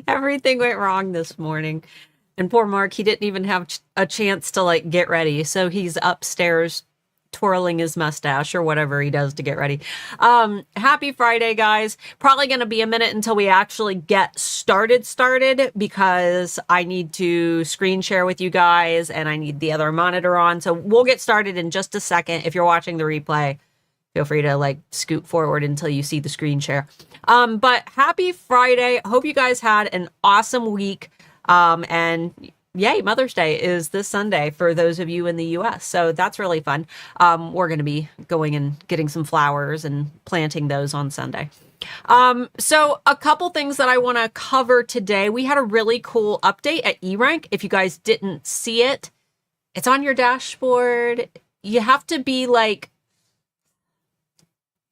Everything went wrong this morning. And poor Mark, he didn't even have a chance to like get ready. So he's upstairs twirling his mustache or whatever he does to get ready. Happy Friday, guys. Probably going to be a minute until we actually get started because I need to screen share with you guys and I need the other monitor on. So we'll get started in just a second. If you're watching the replay, feel free to like scoot forward until you see the screen share. But happy Friday. Hope you guys had an awesome week. And yay, Mother's Day is this Sunday for those of you in the US. So that's really fun. We're going to be going and getting some flowers and planting those on Sunday. So a couple things that I want to cover today. We had a really cool update at eRank. If you guys didn't see it, it's on your dashboard. You have to be like,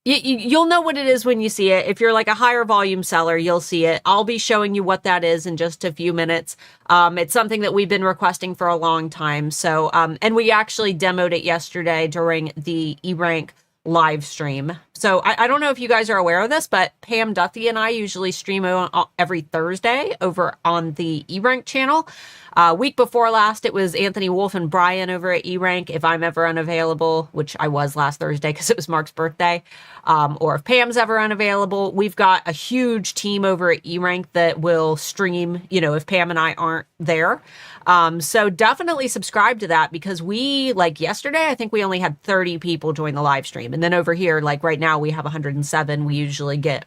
you'll know what it is when you see it. If you're like a higher volume seller, you'll see it. I'll be showing you what that is in just a few minutes. It's something that we've been requesting for a long time. So, and we actually demoed it yesterday during the eRank live stream. So I don't know if you guys are aware of this, but Pam Duthie and I usually stream every Thursday over on the eRank channel. Week before last, it was Anthony Wolf and Brian over at eRank. If I'm ever unavailable, which I was last Thursday because it was Mark's birthday, or if Pam's ever unavailable, we've got a huge team over at eRank that will stream, you know, if Pam and I aren't there. So definitely subscribe to that because we, like yesterday, I think we only had 30 people join the live stream. And then over here, like right now we have 107. We usually get,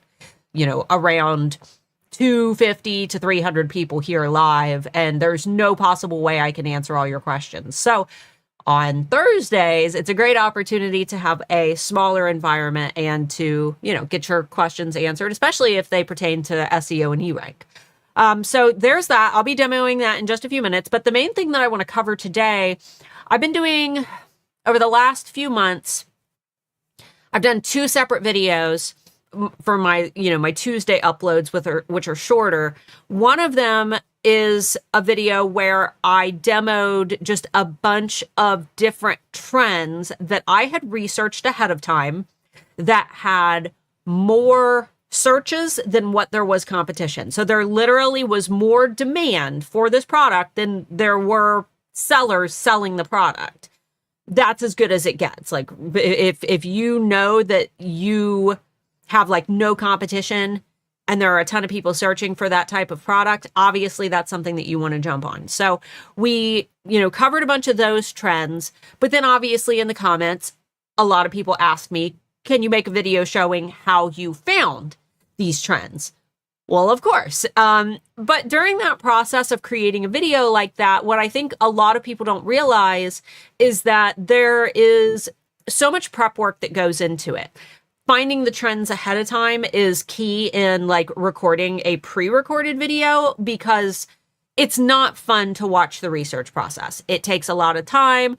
you know, around 250 to 300 people here live, and there's no possible way I can answer all your questions. So on Thursdays, it's a great opportunity to have a smaller environment and to, you know, get your questions answered, especially if they pertain to SEO and eRank. So there's that. I'll be demoing that in just a few minutes. But the main thing that I want to cover today, I've been doing over the last few months, I've done 2 separate videos for my, you know, my Tuesday uploads which are shorter. One of them is a video where I demoed just a bunch of different trends that I had researched ahead of time that had more searches than what there was competition. So there literally was more demand for this product than there were sellers selling the product. That's as good as it gets. Like if you know that you have like no competition and there are a ton of people searching for that type of product, obviously that's something that you want to jump on. So we, you know, covered a bunch of those trends, but then obviously in the comments, a lot of people asked me, can you make a video showing how you found these trends? Well, of course. But during that process of creating a video like that, what I think a lot of people don't realize is that there is so much prep work that goes into it. Finding the trends ahead of time is key in like recording a pre-recorded video because it's not fun to watch the research process. It takes a lot of time.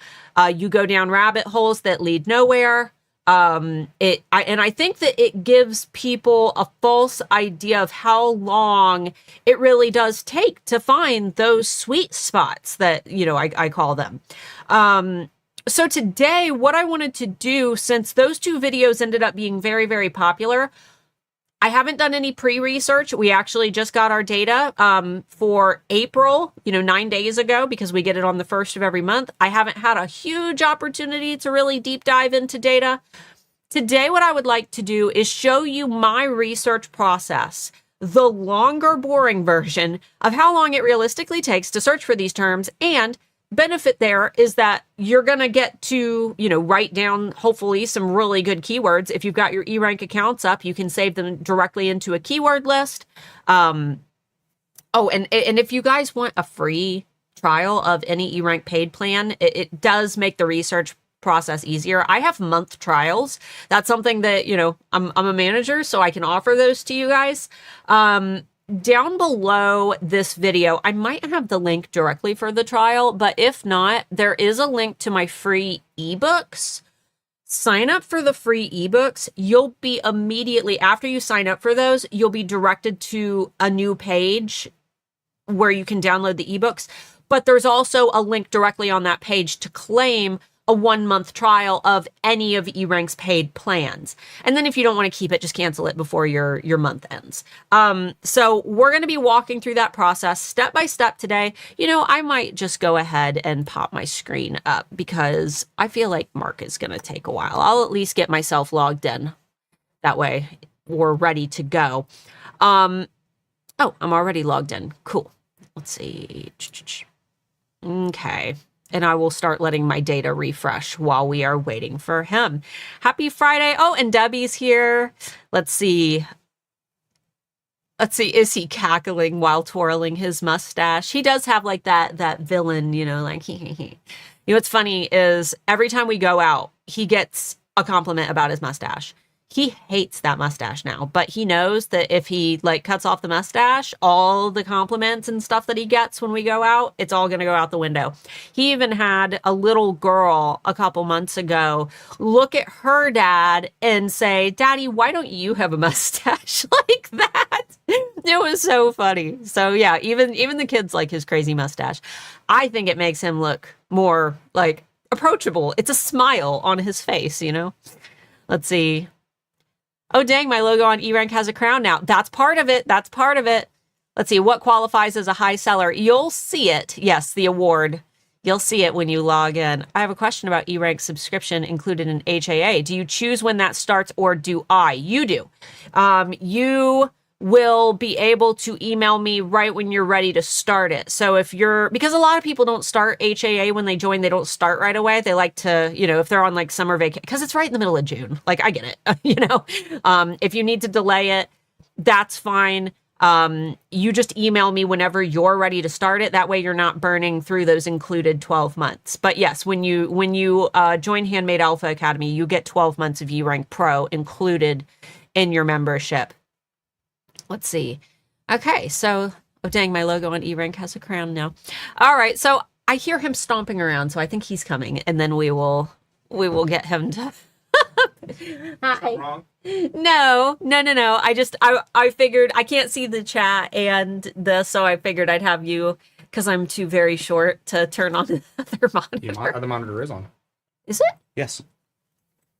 You go down rabbit holes that lead nowhere. And I think that it gives people a false idea of how long it really does take to find those sweet spots that, you know, I call them. So today, what I wanted to do, since those 2 videos ended up being very, very popular, I haven't done any pre-research. We actually just got our data for April, you know, 9 days ago, because we get it on the 1st of every month. I haven't had a huge opportunity to really deep dive into data. Today, what I would like to do is show you my research process, the longer, boring version of how long it realistically takes to search for these terms. And benefit there is that you're going to get to, you know, write down hopefully some really good keywords. If you've got your eRank accounts up, you can save them directly into a keyword list. Oh, and if you guys want a free trial of any eRank paid plan, it does make the research process easier. I have month trials. That's something that, you know, I'm a manager, so I can offer those to you guys. Down below this video, I might have the link directly for the trial, but if not, there is a link to my free ebooks. Sign up for the free ebooks. You'll be immediately, after you sign up for those, you'll be directed to a new page where you can download the ebooks. But there's also a link directly on that page to claim a 1-month trial of any of eRank's paid plans. And then if you don't want to keep it, just cancel it before your month ends. So we're going to be walking through that process step by step today. You know, I might just go ahead and pop my screen up because I feel like Marc is going to take a while. I'll at least get myself logged in. That way we're ready to go. Oh, I'm already logged in. Cool. Let's see. Okay. And I will start letting my data refresh while we are waiting for him. Happy Friday. Oh, and Debbie's here. Let's see. Is he cackling while twirling his mustache? He does have like that villain, you know, like, You know, what's funny is every time we go out, he gets a compliment about his mustache. He hates that mustache now, but he knows that if he like cuts off the mustache, all the compliments and stuff that he gets when we go out, it's all going to go out the window. He even had a little girl a couple months ago look at her dad and say, "Daddy, why don't you have a mustache like that?" It was so funny. So yeah, even the kids like his crazy mustache. I think it makes him look more like approachable. It's a smile on his face, you know? Let's see. Oh, dang, my logo on eRank has a crown now. That's part of it. That's part of it. Let's see, what qualifies as a high seller? You'll see it. Yes, the award. You'll see it when you log in. I have a question about eRank subscription included in HAA. Do you choose when that starts or do I? You do. You will be able to email me right when you're ready to start it. So if because a lot of people don't start HAA when they join, they don't start right away. They like to, you know, if they're on like summer vacation, because it's right in the middle of June. Like, I get it, you know. If you need to delay it, that's fine. You just email me whenever you're ready to start it. That way you're not burning through those included 12 months. But yes, when you join Handmade Alpha Academy, you get 12 months of eRank Pro included in your membership. Let's see. Okay, so, oh dang, my logo on eRank has a crown now. All right, so I hear him stomping around, so I think he's coming, and then we will get him to... Hi. Wrong? No. I figured I can't see the chat and so I figured I'd have you, because I'm too very short to turn on the other monitor. The monitor is on. Is it? Yes.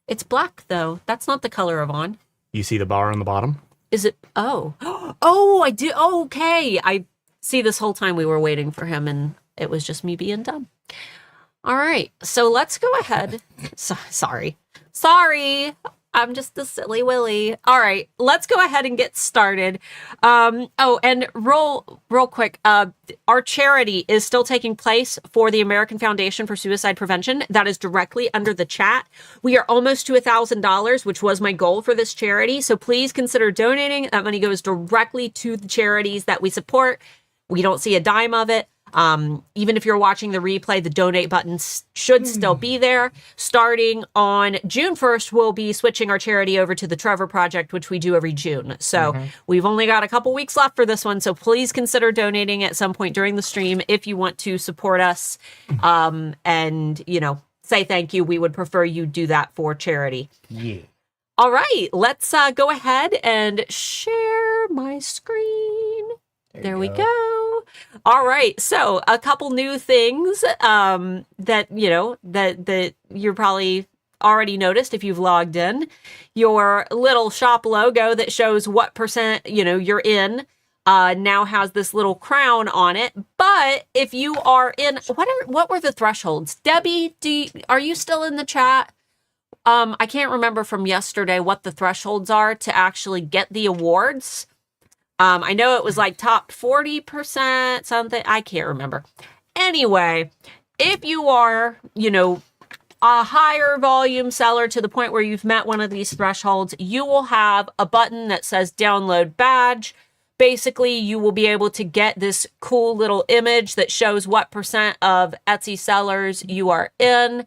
It's black, though. That's not the color of on. You see the bar on the bottom? Is it? Oh. Oh, I do. Oh, okay. I see this whole time we were waiting for him and it was just me being dumb. All right. So let's go ahead. Sorry. I'm just a silly Willy. All right. Let's go ahead and get started. Oh, and real quick. Our charity is still taking place for the American Foundation for Suicide Prevention. That is directly under the chat. We are almost to $1,000, which was my goal for this charity. So please consider donating. That money goes directly to the charities that we support. We don't see a dime of it. Even if you're watching the replay, the donate button should still be there. Starting on June 1st, we'll be switching our charity over to the Trevor Project, which we do every June. So we've only got a couple weeks left for this one. So please consider donating at some point during the stream if you want to support us and, you know, say thank you. We would prefer you do that for charity. Yeah. All right, let's go ahead and share my screen. There we go. All right. So a couple new things that you're probably already noticed if you've logged in. Your little shop logo that shows what percent, you're in now has this little crown on it. But if you are in, what were the thresholds? Debbie, are you still in the chat? I can't remember from yesterday what the thresholds are to actually get the awards. I know it was like top 40%, something. I can't remember. Anyway, if you are, a higher volume seller to the point where you've met one of these thresholds, you will have a button that says download badge. Basically, you will be able to get this cool little image that shows what percent of Etsy sellers you are in.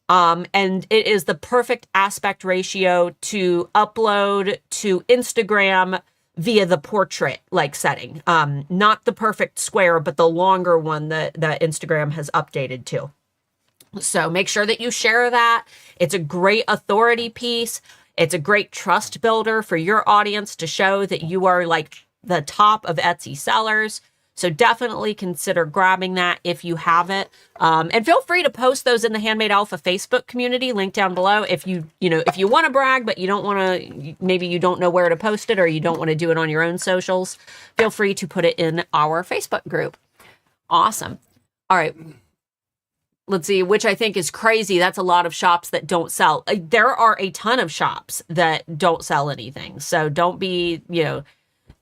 And it is the perfect aspect ratio to upload to Instagram via the portrait setting. Not the perfect square, but the longer one that Instagram has updated to. So make sure that you share that. It's a great authority piece. It's a great trust builder for your audience to show that you are like the top of Etsy sellers. So definitely consider grabbing that if you have it. And feel free to post those in the Handmade Alpha Facebook community, link down below. If you want to brag, but you don't want to, maybe you don't know where to post it or you don't want to do it on your own socials, feel free to put it in our Facebook group. Awesome. All right. Let's see, which I think is crazy. That's a lot of shops that don't sell. There are a ton of shops that don't sell anything. So don't be,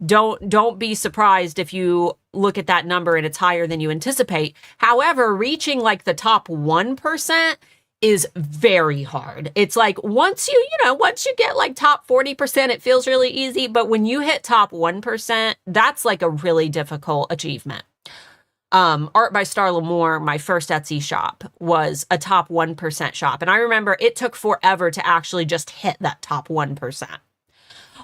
don't be surprised if you look at that number and it's higher than you anticipate. However, reaching like the top 1% is very hard. It's like once you get like top 40%, it feels really easy. But when you hit top 1%, that's like a really difficult achievement. Art by Starla and Marc, my first Etsy shop, was a top 1% shop. And I remember it took forever to actually just hit that top 1%.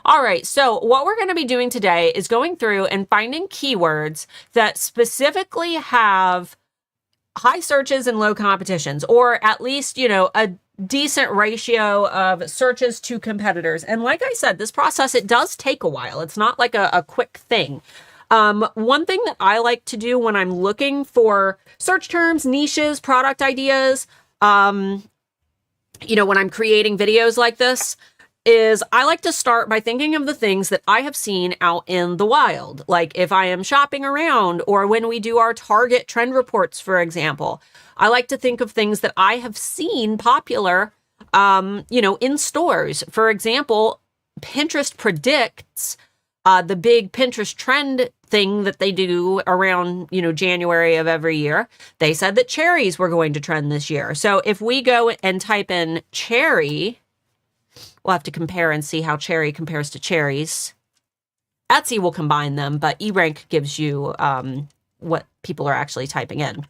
All right, so what we're going to be doing today is going through and finding keywords that specifically have high searches and low competitions, or at least, a decent ratio of searches to competitors. And like I said, this process, it does take a while. It's not like a quick thing. One thing that I like to do when I'm looking for search terms, niches, product ideas, when I'm creating videos like this, is I like to start by thinking of the things that I have seen out in the wild. Like if I am shopping around or when we do our Target trend reports, for example, I like to think of things that I have seen popular, in stores. For example, Pinterest predicts the big Pinterest trend thing that they do around, January of every year. They said that cherries were going to trend this year. So if we go and type in cherry, we'll have to compare and see how cherry compares to cherries. Etsy will combine them, but eRank gives you what people are actually typing in.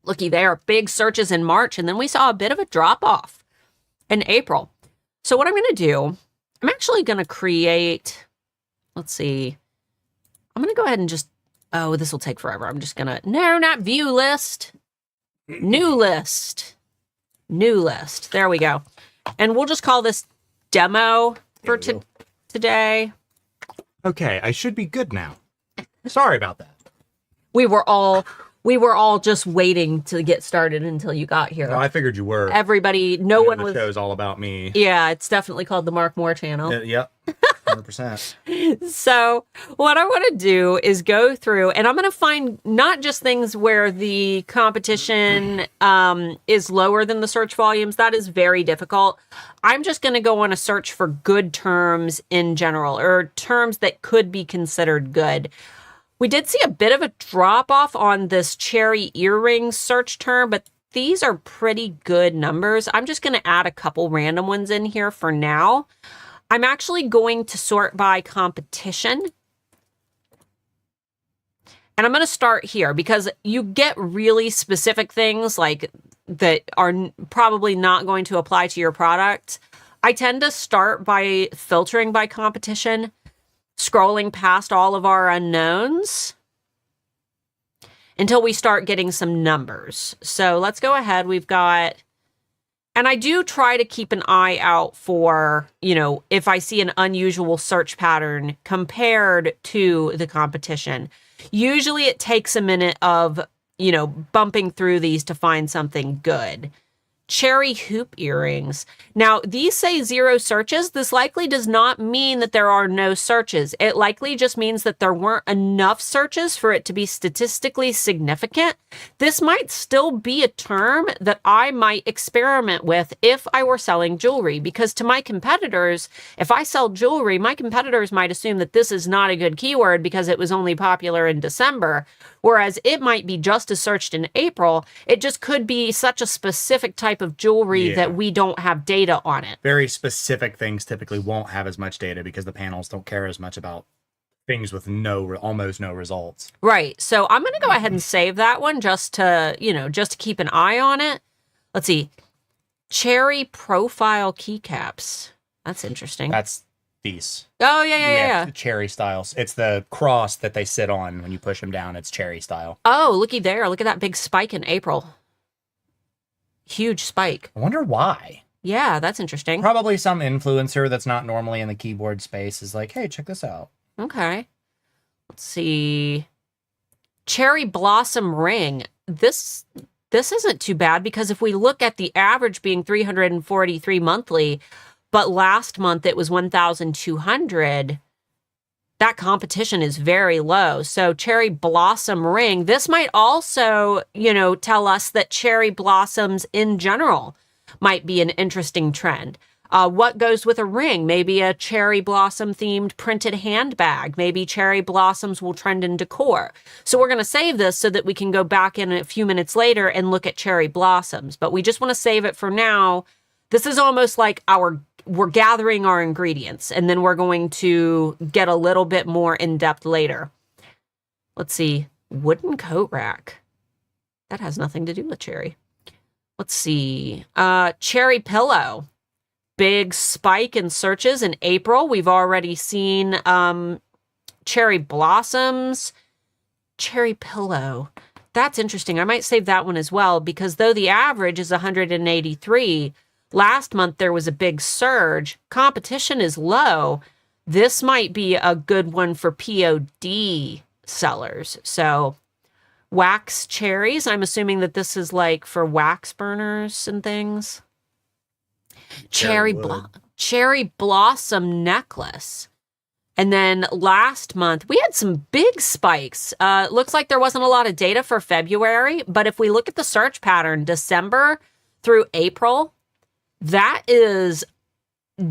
Looky there, big searches in March, and then we saw a bit of a drop off in April. So what I'm going to do, I'm actually going to create, let's see, I'm going to go ahead and just, this will take forever. I'm just going to, no, not view list, new list. There we go. And we'll just call this demo for today. Okay, I should be good now. Sorry about that. We were all just waiting to get started until you got here. No, I figured you were. Everybody, no one was. The show's all about me. Yeah, it's definitely called the Marc Moore channel. Yep, 100%. So what I want to do is go through, and I'm going to find not just things where the competition is lower than the search volumes. That is very difficult. I'm just going to go on a search for good terms in general, or terms that could be considered good. We did see a bit of a drop off on this cherry earring search term, but these are pretty good numbers. I'm just going to add a couple random ones in here for now. I'm actually going to sort by competition. And I'm going to start here because you get really specific things like that are probably not going to apply to your product. I tend to start by filtering by competition, scrolling past all of our unknowns until we start getting some numbers. So let's go ahead. We've got, and I do try to keep an eye out for, if I see an unusual search pattern compared to the competition. Usually it takes a minute of, bumping through these to find something good. Cherry hoop earrings. Now, these say 0 searches. This likely does not mean that there are no searches. It likely just means that there weren't enough searches for it to be statistically significant. This might still be a term that I might experiment with if I were selling jewelry, because to my competitors, if I sell jewelry, my competitors might assume that this is not a good keyword because it was only popular in December, whereas it might be just as searched in April. It just could be such a specific type of jewelry that we don't have data on it. Very specific things typically won't have as much data because the panels don't care as much about things with almost no results. Right. So I'm going to go ahead and save that one just to keep an eye on it. Let's see. Cherry profile keycaps. That's interesting. That's these. Oh, yeah. The cherry styles. It's the cross that they sit on when you push them down. It's cherry style. Oh, looky there. Look at that big spike in April. Huge spike. I wonder why. Yeah, that's interesting. Probably some influencer that's not normally in the keyboard space is like, hey, check this out. Okay. Let's see. Cherry Blossom Ring. This isn't too bad because if we look at the average being 343 monthly, but last month it was 1,200, that competition is very low. So Cherry Blossom Ring, this might also, tell us that cherry blossoms in general might be an interesting trend. What goes with a ring? Maybe a cherry blossom themed printed handbag. Maybe cherry blossoms will trend in decor. So we're going to save this so that we can go back in a few minutes later and look at cherry blossoms. But we just want to save it for now. This is almost like we're gathering our ingredients, and then we're going to get a little bit more in depth later. Let's see. Wooden coat rack. That has nothing to do with cherry. Let's see. Cherry pillow. Big spike in searches in April. We've already seen cherry blossoms. Cherry pillow. That's interesting. I might save that one as well because though the average is 183, last month there was a big surge. Competition is low. This might be a good one for POD sellers. So wax cherries. I'm assuming that this is like for wax burners and things. Cherry blossom necklace. And then last month, we had some big spikes. Looks like there wasn't a lot of data for February, but if we look at the search pattern, December through April, that is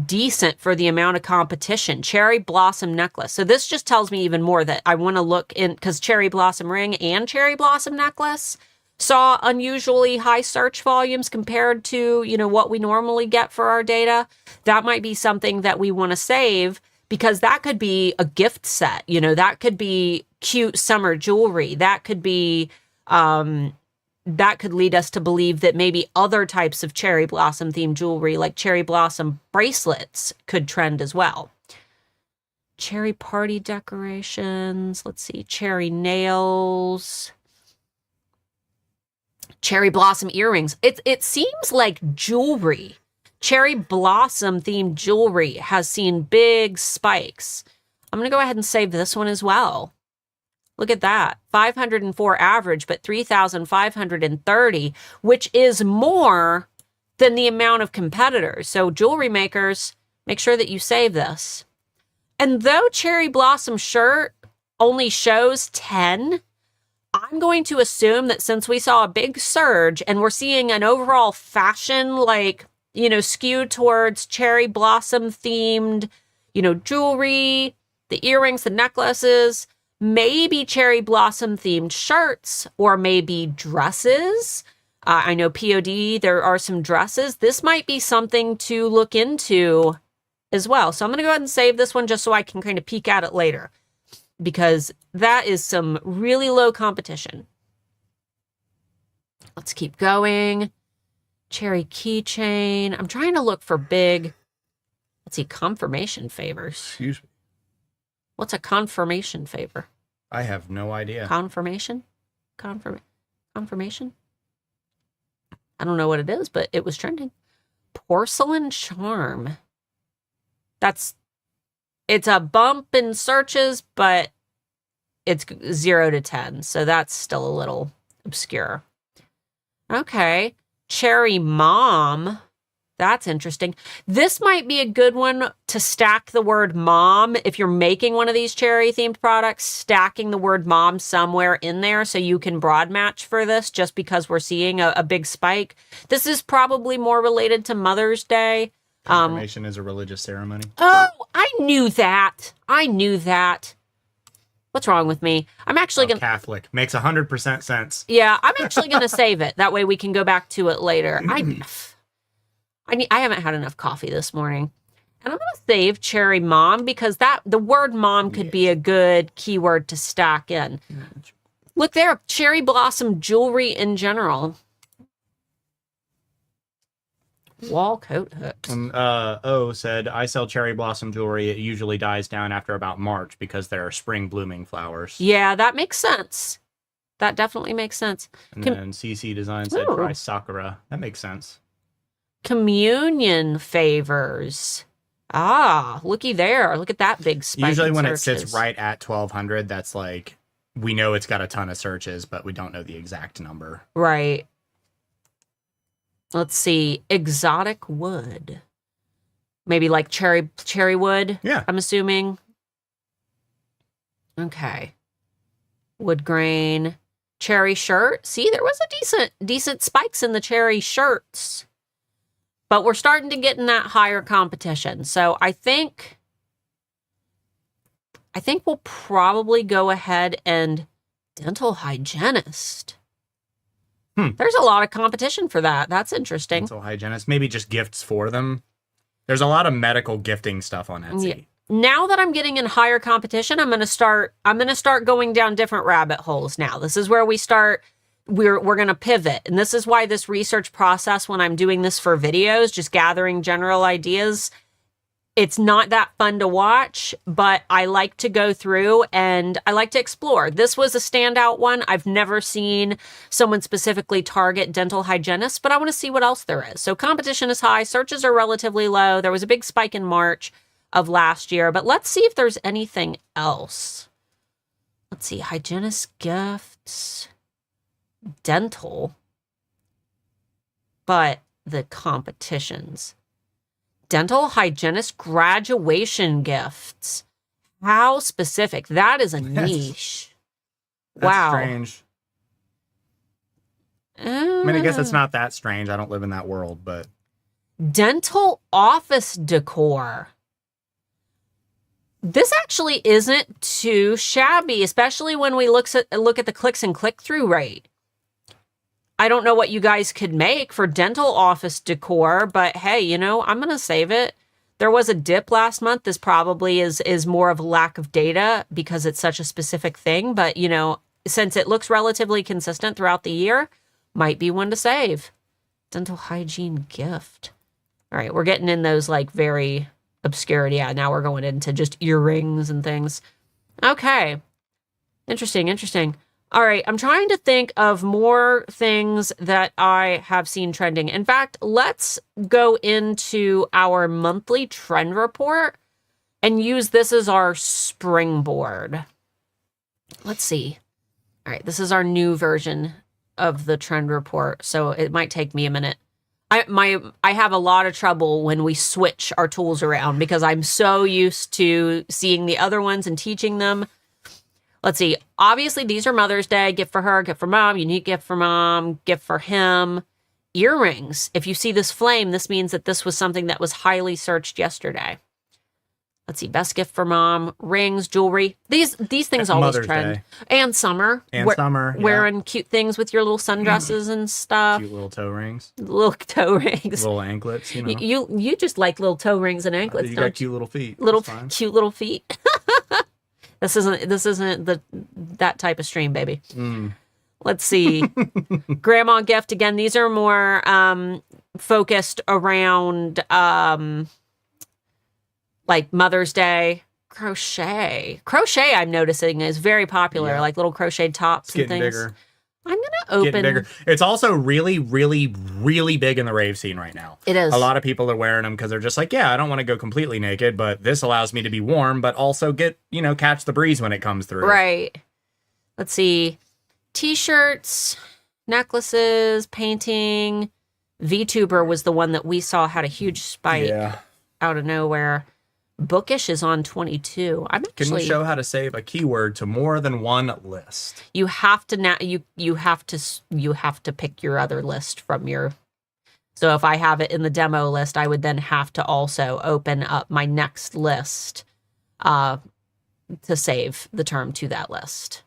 decent for the amount of competition. Cherry blossom necklace. So this just tells me even more that I want to look in, because cherry blossom ring and cherry blossom necklace saw unusually high search volumes compared to, what we normally get for our data. That might be something that we want to save because that could be a gift set. That could be cute summer jewelry. That could be, that could lead us to believe that maybe other types of cherry blossom themed jewelry, like cherry blossom bracelets, could trend as well. Cherry party decorations. Let's see. Cherry nails. Cherry blossom earrings. It seems like jewelry, cherry blossom themed jewelry has seen big spikes. I'm going to go ahead and save this one as well. Look at that. 504 average, but 3,530, which is more than the amount of competitors. So jewelry makers, make sure that you save this. And though cherry blossom shirt only shows 10, I'm going to assume that since we saw a big surge and we're seeing an overall fashion, skew towards cherry blossom themed, jewelry, the earrings, the necklaces, maybe cherry blossom themed shirts, or maybe dresses. I know POD, there are some dresses. This might be something to look into as well. So I'm going to go ahead and save this one just so I can kind of peek at it later, because that is some really low competition. Let's keep going. Cherry keychain. I'm trying to look for big, let's see, confirmation favors. Excuse me. What's a confirmation favor? I have no idea. Confirmation? Confirmation? I don't know what it is, but it was trending. Porcelain charm. It's a bump in searches, but it's 0 to 10. So that's still a little obscure. Okay. Cherry mom. That's interesting. This might be a good one to stack the word mom. If you're making one of these cherry themed products, stacking the word mom somewhere in there so you can broad match for this just because we're seeing a big spike. This is probably more related to Mother's Day. Confirmation is a religious ceremony. Oh, I knew that. What's wrong with me? I'm actually going to... Catholic. Makes 100% sense. Yeah, I'm actually going to save it. That way we can go back to it later. I haven't had enough coffee this morning. And I'm going to save cherry mom because the word mom could be a good keyword to stack in. Look there, cherry blossom jewelry in general. Wall coat hooks. O said, I sell cherry blossom jewelry. It usually dies down after about March because there are spring blooming flowers. Yeah, that makes sense. That definitely makes sense. And then CC Design said, try Sakura. That makes sense. Communion favors. Ah, looky there. Look at that big spike. Usually in when searches. it sits right at 1200, that's like, we know it's got a ton of searches, but we don't know the exact number. Right. Let's see. Exotic wood. Maybe like cherry wood. Yeah. I'm assuming. Okay. Wood grain. Cherry shirt. See, there was a decent spikes in the cherry shirts. But we're starting to get in that higher competition. So I think we'll probably go ahead and dental hygienist. There's a lot of competition for that. That's interesting. Dental hygienist. Maybe just gifts for them. There's a lot of medical gifting stuff on Etsy. Yeah. Now that I'm getting in higher competition, I'm going to start going down different rabbit holes now. This is where we're going to pivot. And this is why this research process, when I'm doing this for videos, just gathering general ideas, it's not that fun to watch, but I like to go through and I like to explore. This was a standout one. I've never seen someone specifically target dental hygienists, but I want to see what else there is. So competition is high. Searches are relatively low. There was a big spike in March of last year, but let's see if there's anything else. Let's see. Hygienist gifts. Dental. But the competitions. Dental hygienist graduation gifts. How specific. That is a niche. That's wow. Strange. I mean, I guess it's not that strange. I don't live in that world, but. Dental office decor. This actually isn't too shabby, especially when we look at the clicks and click-through rate. I don't know what you guys could make for dental office decor, but hey, you know, I'm going to save it. There was a dip last month. This probably is more of a lack of data because it's such a specific thing. But, you know, since it looks relatively consistent throughout the year, might be one to save. Dental hygiene gift. All right, we're getting in those like very obscurity. Yeah, now we're going into just earrings and things. Okay. Interesting. All right, I'm trying to think of more things that I have seen trending. In fact, let's go into our monthly trend report and use this as our springboard. Let's see. All right, this is our new version of the trend report, so it might take me a minute. I have a lot of trouble when we switch our tools around because I'm so used to seeing the other ones and teaching them. Let's see. Obviously, these are Mother's Day. Gift for her, gift for mom, unique gift for mom, gift for him. Earrings. If you see this flame, this means that this was something that was highly searched yesterday. Let's see. Best gift for mom. Rings, jewelry. These things always Mother's trend. Day. And summer. And summer. Yeah. Wearing cute things with your little sundresses and stuff. Cute little toe rings. Little toe rings. Little anklets, you know. You just like little toe rings and anklets, You don't got cute little feet. Cute little feet. This isn't that type of stream, baby. Let's see. Grandma gift again. These are more focused around like Mother's Day. Crochet. I'm noticing is very popular. Yeah. Like little crocheted tops and things. Bigger. I'm gonna open. Getting bigger. It's also really, really, really big in the rave scene right now. It is. A lot of people are wearing them because they're just like, yeah, I don't want to go completely naked, but this allows me to be warm, but also catch the breeze when it comes through. Right. Let's see. T-shirts, necklaces, painting. VTuber was the one that we saw had a huge spike out of nowhere. Bookish is on 22. Can you show how to save a keyword to more than one list? You have to now. You have to pick your other list from your. So if I have it in the demo list, I would then have to also open up my next list, to save the term to that list.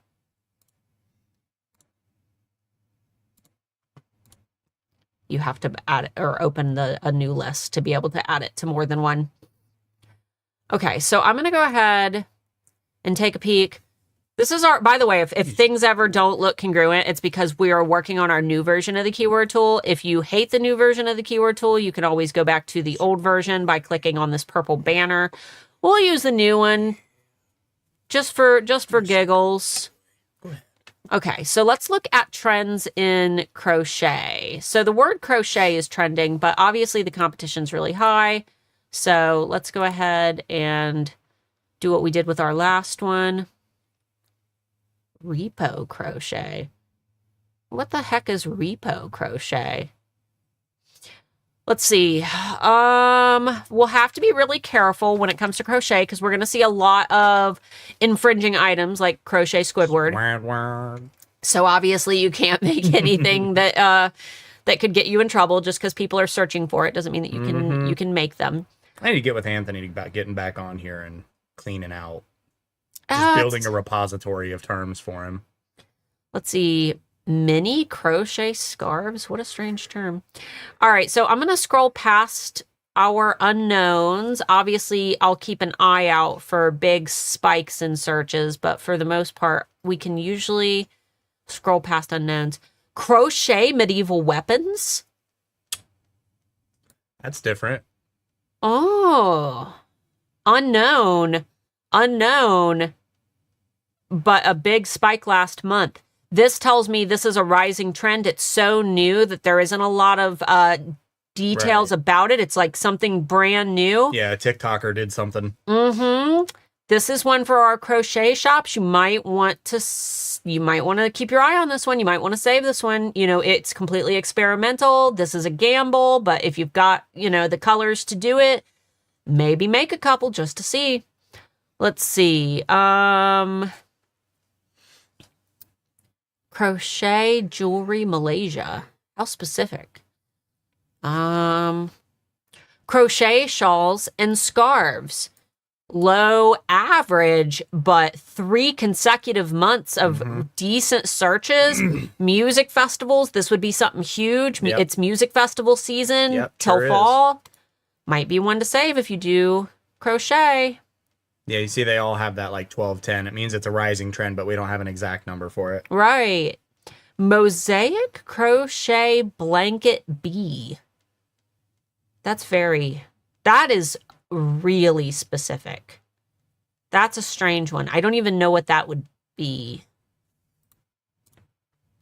You have to add it or open a new list to be able to add it to more than one. Okay, so I'm going to go ahead and take a peek. This is by the way, if things ever don't look congruent, it's because we are working on our new version of the keyword tool. If you hate the new version of the keyword tool, you can always go back to the old version by clicking on this purple banner. We'll use the new one just for giggles. Okay, so let's look at trends in crochet. So the word crochet is trending, but obviously the competition's really high. So let's go ahead and do what we did with our last one. Repo crochet. What the heck is repo crochet? Let's see. We'll have to be really careful when it comes to crochet because we're going to see a lot of infringing items like crochet Squidward. So obviously you can't make anything that could get you in trouble just because people are searching for it. Doesn't mean that you can make them. I need to get with Anthony about getting back on here and cleaning out. Just building a repository of terms for him. Let's see. Mini crochet scarves. What a strange term. All right, so I'm going to scroll past our unknowns. Obviously, I'll keep an eye out for big spikes in searches, but for the most part, we can usually scroll past unknowns. Crochet medieval weapons. That's different. Oh. Unknown. But a big spike last month. This tells me this is a rising trend. It's so new that there isn't a lot of details about it. It's like something brand new. Yeah, a TikToker did something. This is one for our crochet shops. You might want to keep your eye on this one. You might want to save this one. You know, it's completely experimental. This is a gamble, but if you've got, the colors to do it, maybe make a couple just to see. Let's see. Crochet jewelry Malaysia. How specific. Crochet shawls and scarves. Low average, but 3 consecutive months of decent searches. Music festivals. This would be something huge. Yep. It's music festival season till fall. Might be one to save if you do crochet. Yeah, you see they all have that like 12-10. It means it's a rising trend, but we don't have an exact number for it. Right. Mosaic crochet blanket bee. That is really specific. That's a strange one. I don't even know what that would be.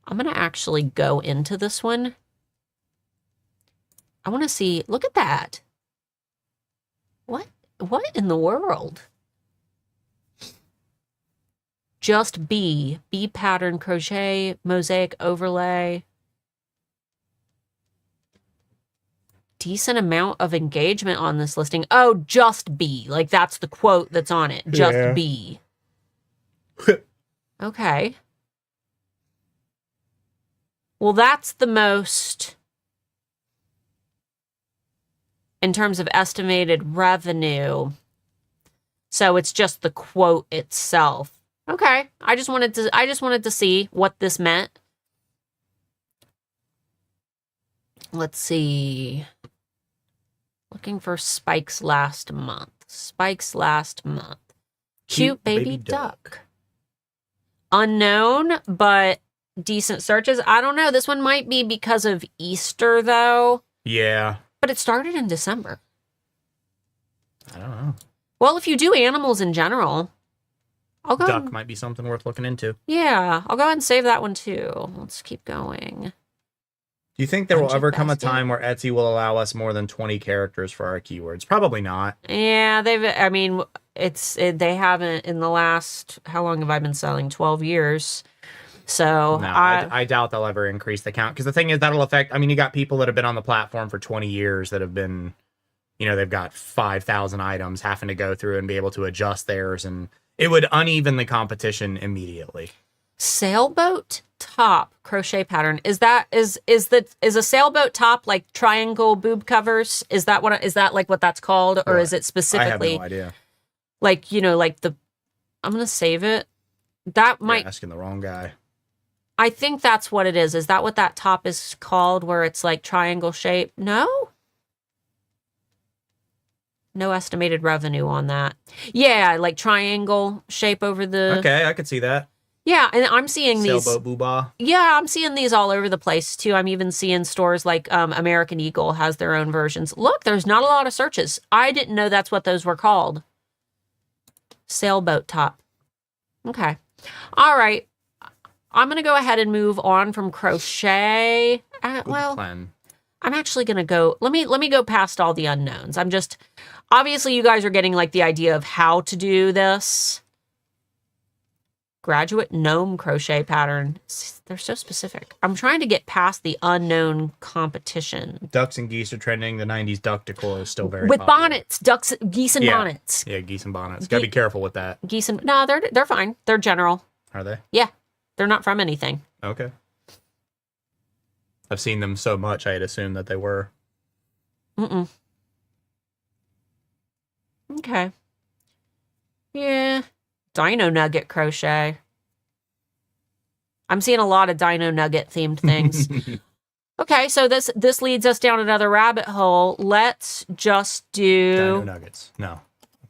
I'm going to actually go into this one. I want to see, look at that. What in the world? Just bee pattern crochet, mosaic overlay. Decent amount of engagement on this listing. Oh, just bee. Like that's the quote that's on it. Just bee. Okay. Well, that's the most in terms of estimated revenue. So it's just the quote itself. Okay. I just wanted to see what this meant. Let's see. Looking for spikes last month. Cute baby duck. Unknown, but decent searches. I don't know. This one might be because of Easter, though. Yeah. But it started in December. I don't know. Well, if you do animals in general, I'll go. Duck might be something worth looking into. Yeah, I'll go ahead and save that one, too. Let's keep going. Do you think there will ever come a time where Etsy will allow us more than 20 characters for our keywords? Probably not. Yeah, they haven't in the last, how long have I been selling? 12 years. So no, I doubt they'll ever increase the count. Because the thing is, that'll affect, you got people that have been on the platform for 20 years that have been, they've got 5,000 items having to go through and be able to adjust theirs. And it would uneven the competition immediately. Sailboat top crochet pattern. Is a sailboat top like triangle boob covers? Is that like what that's called? Or is it specifically? I have no idea. Like, I'm going to save it. That might. You're asking the wrong guy. I think that's what it is. Is that what that top is called where it's like triangle shape? No? No estimated revenue on that. Yeah, like triangle shape over the. Okay, I could see that. Yeah, and I'm seeing these. Sailboat booba. Yeah, I'm seeing these all over the place too. I'm even seeing stores like American Eagle has their own versions. Look, there's not a lot of searches. I didn't know that's what those were called. Sailboat top. Okay. All right. I'm going to go ahead and move on from crochet. I'm actually going to go, let me go past all the unknowns. I'm just, obviously you guys are getting like the idea of how to do this. Graduate gnome crochet pattern. They're so specific. I'm trying to get past the unknown competition. Ducks and geese are trending. The 90s duck decor is still very with popular. Bonnets, geese and bonnets. Yeah, geese and bonnets. Gotta be careful with that. Geese and, no, they're fine. They're general. Are they? Yeah. They're not from anything. Okay. I've seen them so much, I'd assume that they were. Okay. Yeah. Dino Nugget crochet. I'm seeing a lot of Dino Nugget themed things. Okay, so this leads us down another rabbit hole. Let's just do Dino Nuggets. No.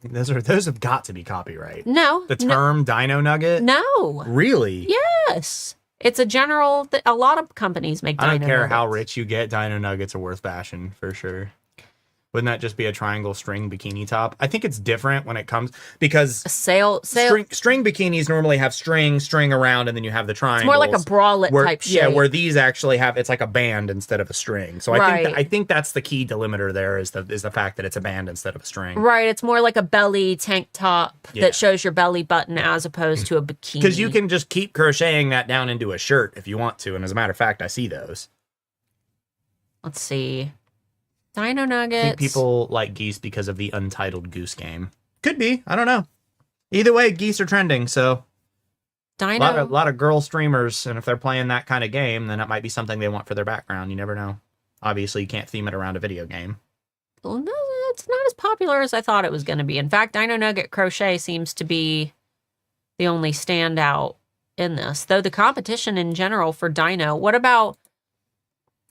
Those have got to be copyright. No. The term Dino Nugget? No. Really? Yes. It's a general, a lot of companies make Dino I don't care Nuggets. how rich you get, Dino Nuggets are worth bashing, for sure. Wouldn't that just be a triangle string bikini top? I think it's different when it comes, because a sail. String bikinis normally have string around, and then you have the triangles. It's more like a bralette type shape. Yeah, where these actually have, it's like a band instead of a string. So I think that's the key delimiter there is the fact that it's a band instead of a string. Right, it's more like a belly tank top that shows your belly button as opposed to a bikini. Because you can just keep crocheting that down into a shirt if you want to, and as a matter of fact, I see those. Let's see. Dino Nuggets. I think people like geese because of the Untitled Goose Game. Could be. I don't know. Either way, geese are trending, so Dino. A lot of girl streamers, and if they're playing that kind of game, then it might be something they want for their background. You never know. Obviously, you can't theme it around a video game. Well, no, it's not as popular as I thought it was going to be. In fact, Dino Nugget crochet seems to be the only standout in this, though the competition in general for Dino. What about...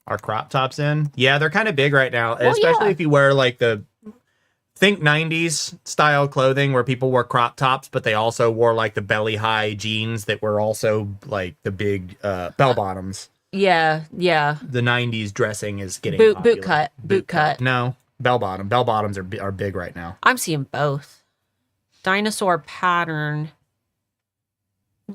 Are crop tops in? Yeah, they're kind of big right now, especially if you wear like think 90s style clothing where people wore crop tops, but they also wore like the belly high jeans that were also like the big bell bottoms. Yeah. The 90s dressing is getting boot cut. No, bell bottom. Bell bottoms are big right now. I'm seeing both. Dinosaur pattern.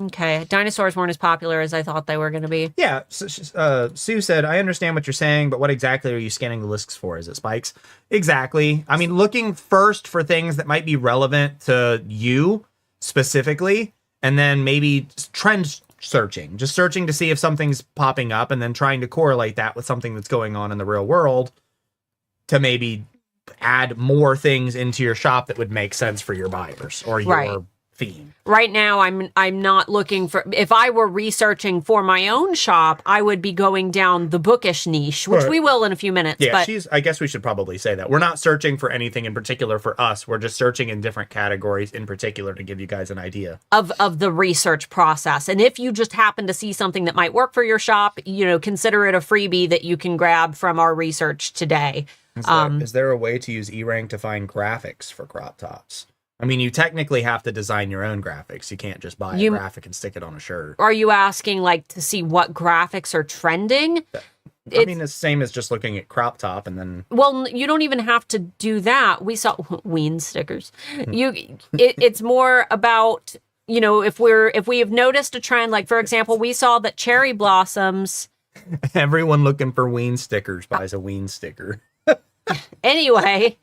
Okay, dinosaurs weren't as popular as I thought they were going to be. Yeah, Sue said, I understand what you're saying, but what exactly are you scanning the lists for? Is it spikes? Exactly. I mean, looking first for things that might be relevant to you specifically, and then maybe trend searching. Just searching to see if something's popping up, and then trying to correlate that with something that's going on in the real world to maybe add more things into your shop that would make sense for your buyers or your theme. Right now, I'm not looking for... If I were researching for my own shop, I would be going down the bookish niche, which we will in a few minutes. Yeah, I guess we should probably say that. We're not searching for anything in particular for us. We're just searching in different categories in particular to give you guys an idea. Of the research process. And if you just happen to see something that might work for your shop, consider it a freebie that you can grab from our research today. Is there a way to use eRank to find graphics for crop tops? I mean, you technically have to design your own graphics. You can't just buy a graphic and stick it on a shirt. Are you asking, to see what graphics are trending? I mean, the same as just looking at crop top and then... Well, you don't even have to do that. We saw Ween stickers. It's more about, if we have noticed a trend, for example, we saw that cherry blossoms... Everyone looking for Ween stickers buys a Ween sticker. Anyway,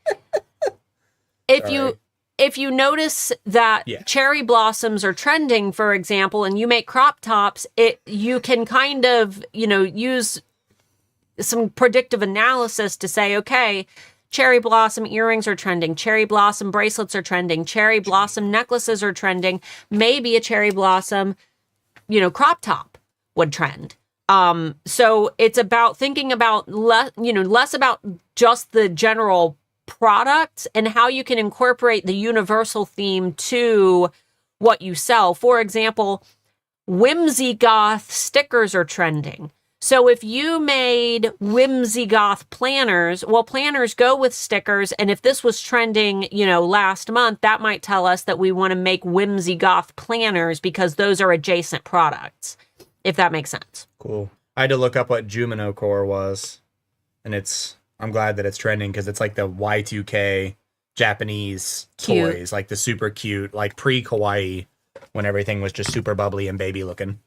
if you notice that cherry blossoms are trending, for example, and you make crop tops, you can kind of, use some predictive analysis to say, okay, cherry blossom earrings are trending, cherry blossom bracelets are trending, cherry blossom necklaces are trending. Maybe a cherry blossom, crop top would trend. So it's about thinking about less about just the general product and how you can incorporate the universal theme to what you sell. For example, whimsy goth stickers are trending. So if you made whimsy goth planners, well, planners go with stickers. And if this was trending, last month, that might tell us that we want to make whimsy goth planners because those are adjacent products, if that makes sense. Cool. I had to look up what Jumino Core was, and I'm glad that it's trending because it's like the Y2K Japanese toys, like the super cute, like pre-kawaii, when everything was just super bubbly and baby looking.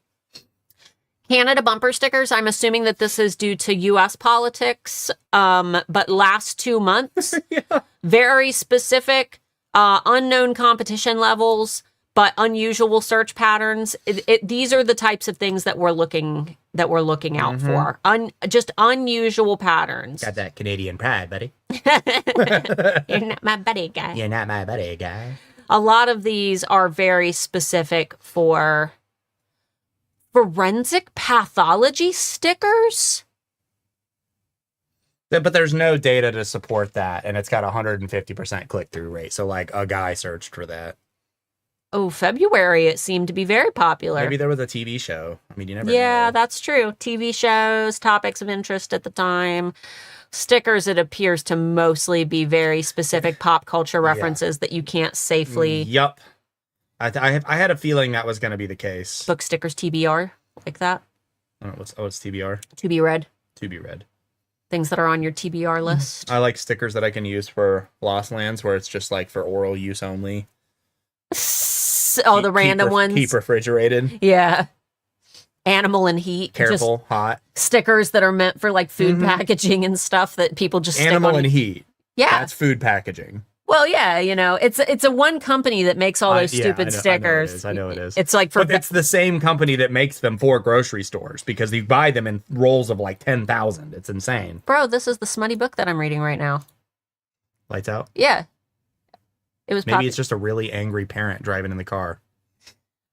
Canada bumper stickers. I'm assuming that this is due to U.S. politics, but last 2 months, Yeah. very specific, unknown competition levels, but unusual search patterns. These are the types of things that we're looking out for. Just unusual patterns. Got that Canadian pride, buddy. You're not my buddy guy. You're not my buddy, guy. A lot of these are very specific for forensic pathology stickers. But there's no data to support that, and it's got 150% click-through rate. So, like, a guy searched for that. Oh, February, it seemed to be very popular. Maybe there was a TV show. I mean, you never Yeah, know. that's true. TV shows, topics of interest at the time. Stickers, it appears to mostly be very specific pop culture references that you can't safely... Yup. I had a feeling that was going to be the case. Book stickers, TBR, like that. What's TBR? To be read. To be read. Things that are on your TBR list. I like stickers that I can use for Lost Lands, where it's just like for oral use only. Oh, the random ones. Keep refrigerated. Yeah. Animal and heat. Careful, just hot. stickers that are meant for like food packaging and stuff that people just stick Animal on. and heat. Yeah. That's food packaging. Well, yeah, you know, it's a one company that makes all those stupid stickers. I know it is. It's like for... But it's the same company that makes them for grocery stores because you buy them in rolls of like 10,000. It's insane. Bro, this is the smutty book that I'm reading right now. Lights out? Yeah. It was Maybe it's just a really angry parent driving in the car.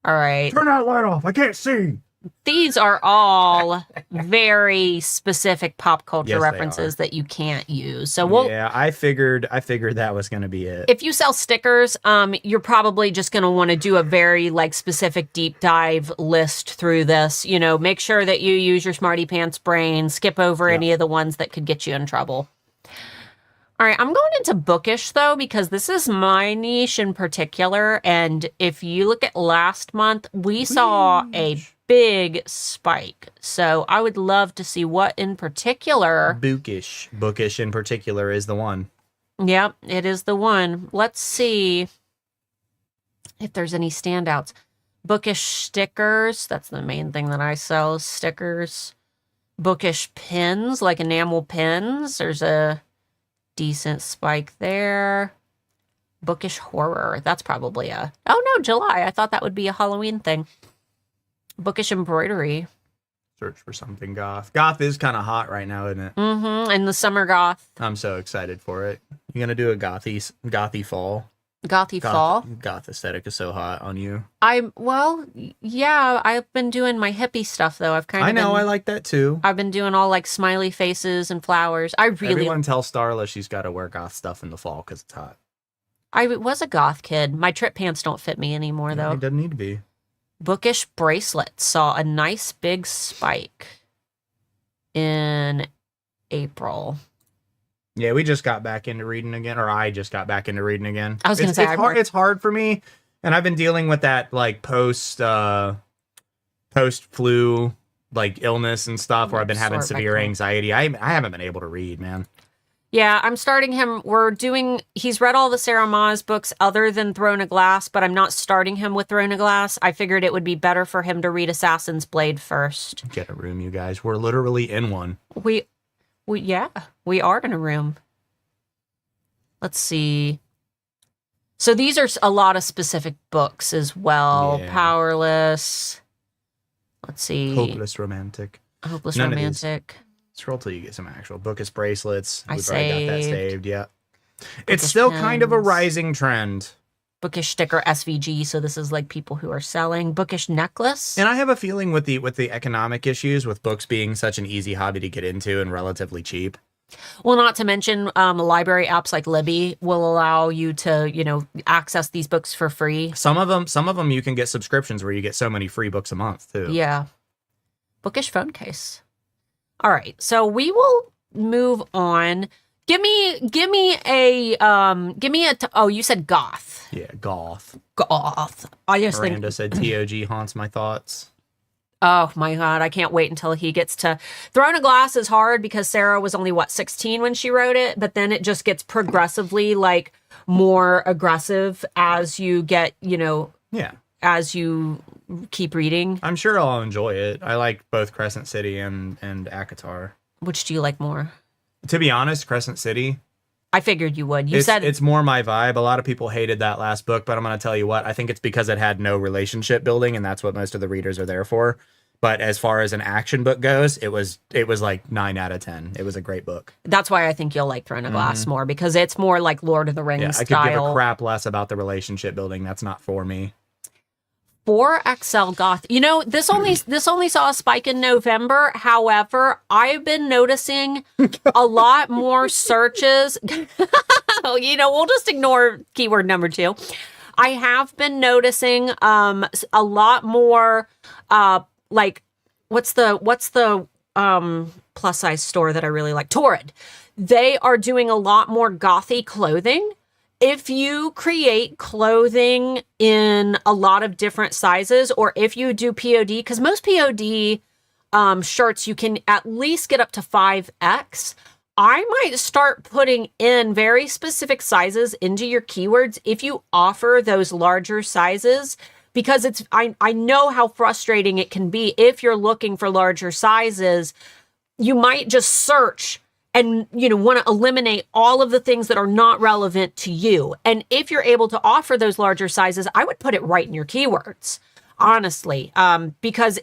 All right. Turn that light off. I can't see. These are all very specific pop culture Yes, they references that you can't use. So yeah, I figured that was going to be it. if you sell stickers, you're probably just going to want to do a very like specific deep dive list through this. You know, make sure that you use your smarty pants brain, skip over any of the ones that could get you in trouble. All right, I'm going into Bookish, though, because this is my niche in particular. And if you look at last month, we saw a big spike. So I would love to see what in particular... Bookish. Bookish in particular is the one. Yep, it is the one. Let's see if there's any standouts. Bookish stickers. That's the main thing that I sell, stickers. Bookish pins, like enamel pins. There's a decent spike there. Bookish horror. That's probably a... Oh, no, July. I thought that would be a Halloween thing. Bookish embroidery. Search for something goth. Goth is kind of hot right now, isn't it? Mm-hmm. And the summer goth. I'm so excited for it. You gonna do a gothy fall? Gothy fall. Goth aesthetic is so hot on you. Yeah, I've been doing my hippie stuff, though. I like that too. I've been doing all like smiley faces and flowers. Everyone tells Starla she's got to wear goth stuff in the fall because it's hot. I was a goth kid. My trip pants don't fit me anymore, though. It doesn't need to be. Bookish bracelets saw a nice big spike in April. Yeah, we just got back into reading again, or I just got back into reading again. I was going to say, it's hard for me, and I've been dealing with that like post flu like illness and stuff, where I've been having severe anxiety. I haven't been able to read, man. Yeah, I'm starting him. He's read all the Sarah Maas books other than Throne of Glass, but I'm not starting him with Throne of Glass. I figured it would be better for him to read Assassin's Blade first. Get a room, you guys. We're literally in one. We are in a room. Let's see. So these are a lot of specific books as well. Yeah. Powerless. Let's see. Hopeless Romantic. Hopeless Romantic. Scroll till you get some actual Bookish bracelets. We've already got that saved. Yeah. It's still kind of a rising trend. Bookish sticker SVG. So this is like people who are selling. Bookish necklace. And I have a feeling with the economic issues with books being such an easy hobby to get into and relatively cheap. Well, not to mention library apps like Libby will allow you to, access these books for free. Some of them you can get subscriptions where you get so many free books a month too. Yeah. Bookish phone case. All right, so we will move on. Give me a oh, you said goth. Yeah, goth. Goth. Miranda said TOG haunts my thoughts. Oh my God, I can't wait until he gets to... Throne of Glass is hard because Sarah was only, 16 when she wrote it, but then it just gets progressively, more aggressive as you get, Yeah. as you keep reading? I'm sure I'll enjoy it. I like both Crescent City and Akatar. Which do you like more? To be honest, Crescent City. I figured you would. You said it's more my vibe. A lot of people hated that last book, but I'm going to tell you what. I think it's because it had no relationship building, and that's what most of the readers are there for. But as far as an action book goes, it was like 9 out of 10. It was a great book. That's why I think you'll like Throne of Glass more, because it's more like Lord of the Rings I style. could give a crap less about the relationship building. That's not for me. 4XL Goth. You know, this only saw a spike in November. However, I've been noticing a lot more searches. You know, we'll just ignore keyword number 2. I have been noticing a lot more like what's the plus size store that I really like? Torrid. They are doing a lot more gothy clothing. If you create clothing in a lot of different sizes, or if you do POD, because most POD shirts you can at least get up to 5X, I might start putting in very specific sizes into your keywords if you offer those larger sizes, because I know how frustrating it can be if you're looking for larger sizes. You might just search and, you know, want to eliminate all of the things that are not relevant to you. And if you're able to offer those larger sizes, I would put it right in your keywords, honestly, because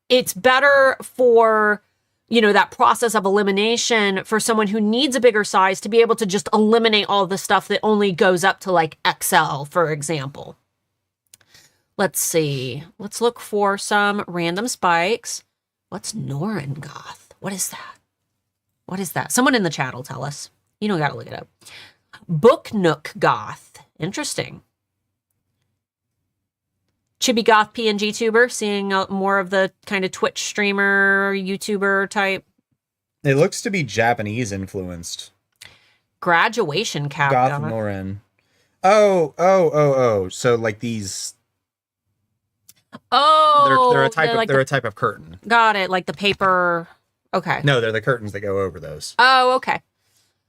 it's better for, you know, that process of elimination for someone who needs a bigger size to be able to just eliminate all the stuff that only goes up to like XL, for example. Let's see. Let's look for some random spikes. What's Norrin Goth? What is that? What is that? Someone in the chat will tell us. You don't got to look it up. Book Nook Goth. Interesting. Chibi Goth PNG tuber. Seeing more of the kind of Twitch streamer, YouTuber type. It looks to be Japanese influenced. Graduation cap. Goth Norrin. Oh. So like these. Oh. They're a type of curtain. Got it. Like the paper. Okay. No, they're the curtains that go over those. Oh, okay.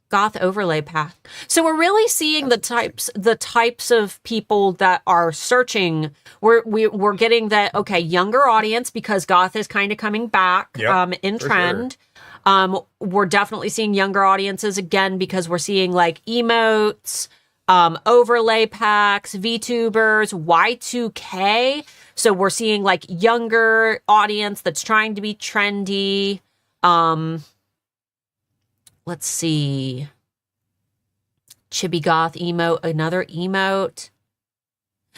Goth overlay path. So we're really seeing the types of people that are searching. We're getting that, okay, younger audience, because Goth is kind of coming back in trend. Sure. We're definitely seeing younger audiences again, because we're seeing like emotes, overlay packs, VTubers, Y2K. So we're seeing like younger audience that's trying to be trendy. Let's see. Chibi Goth emote, another emote.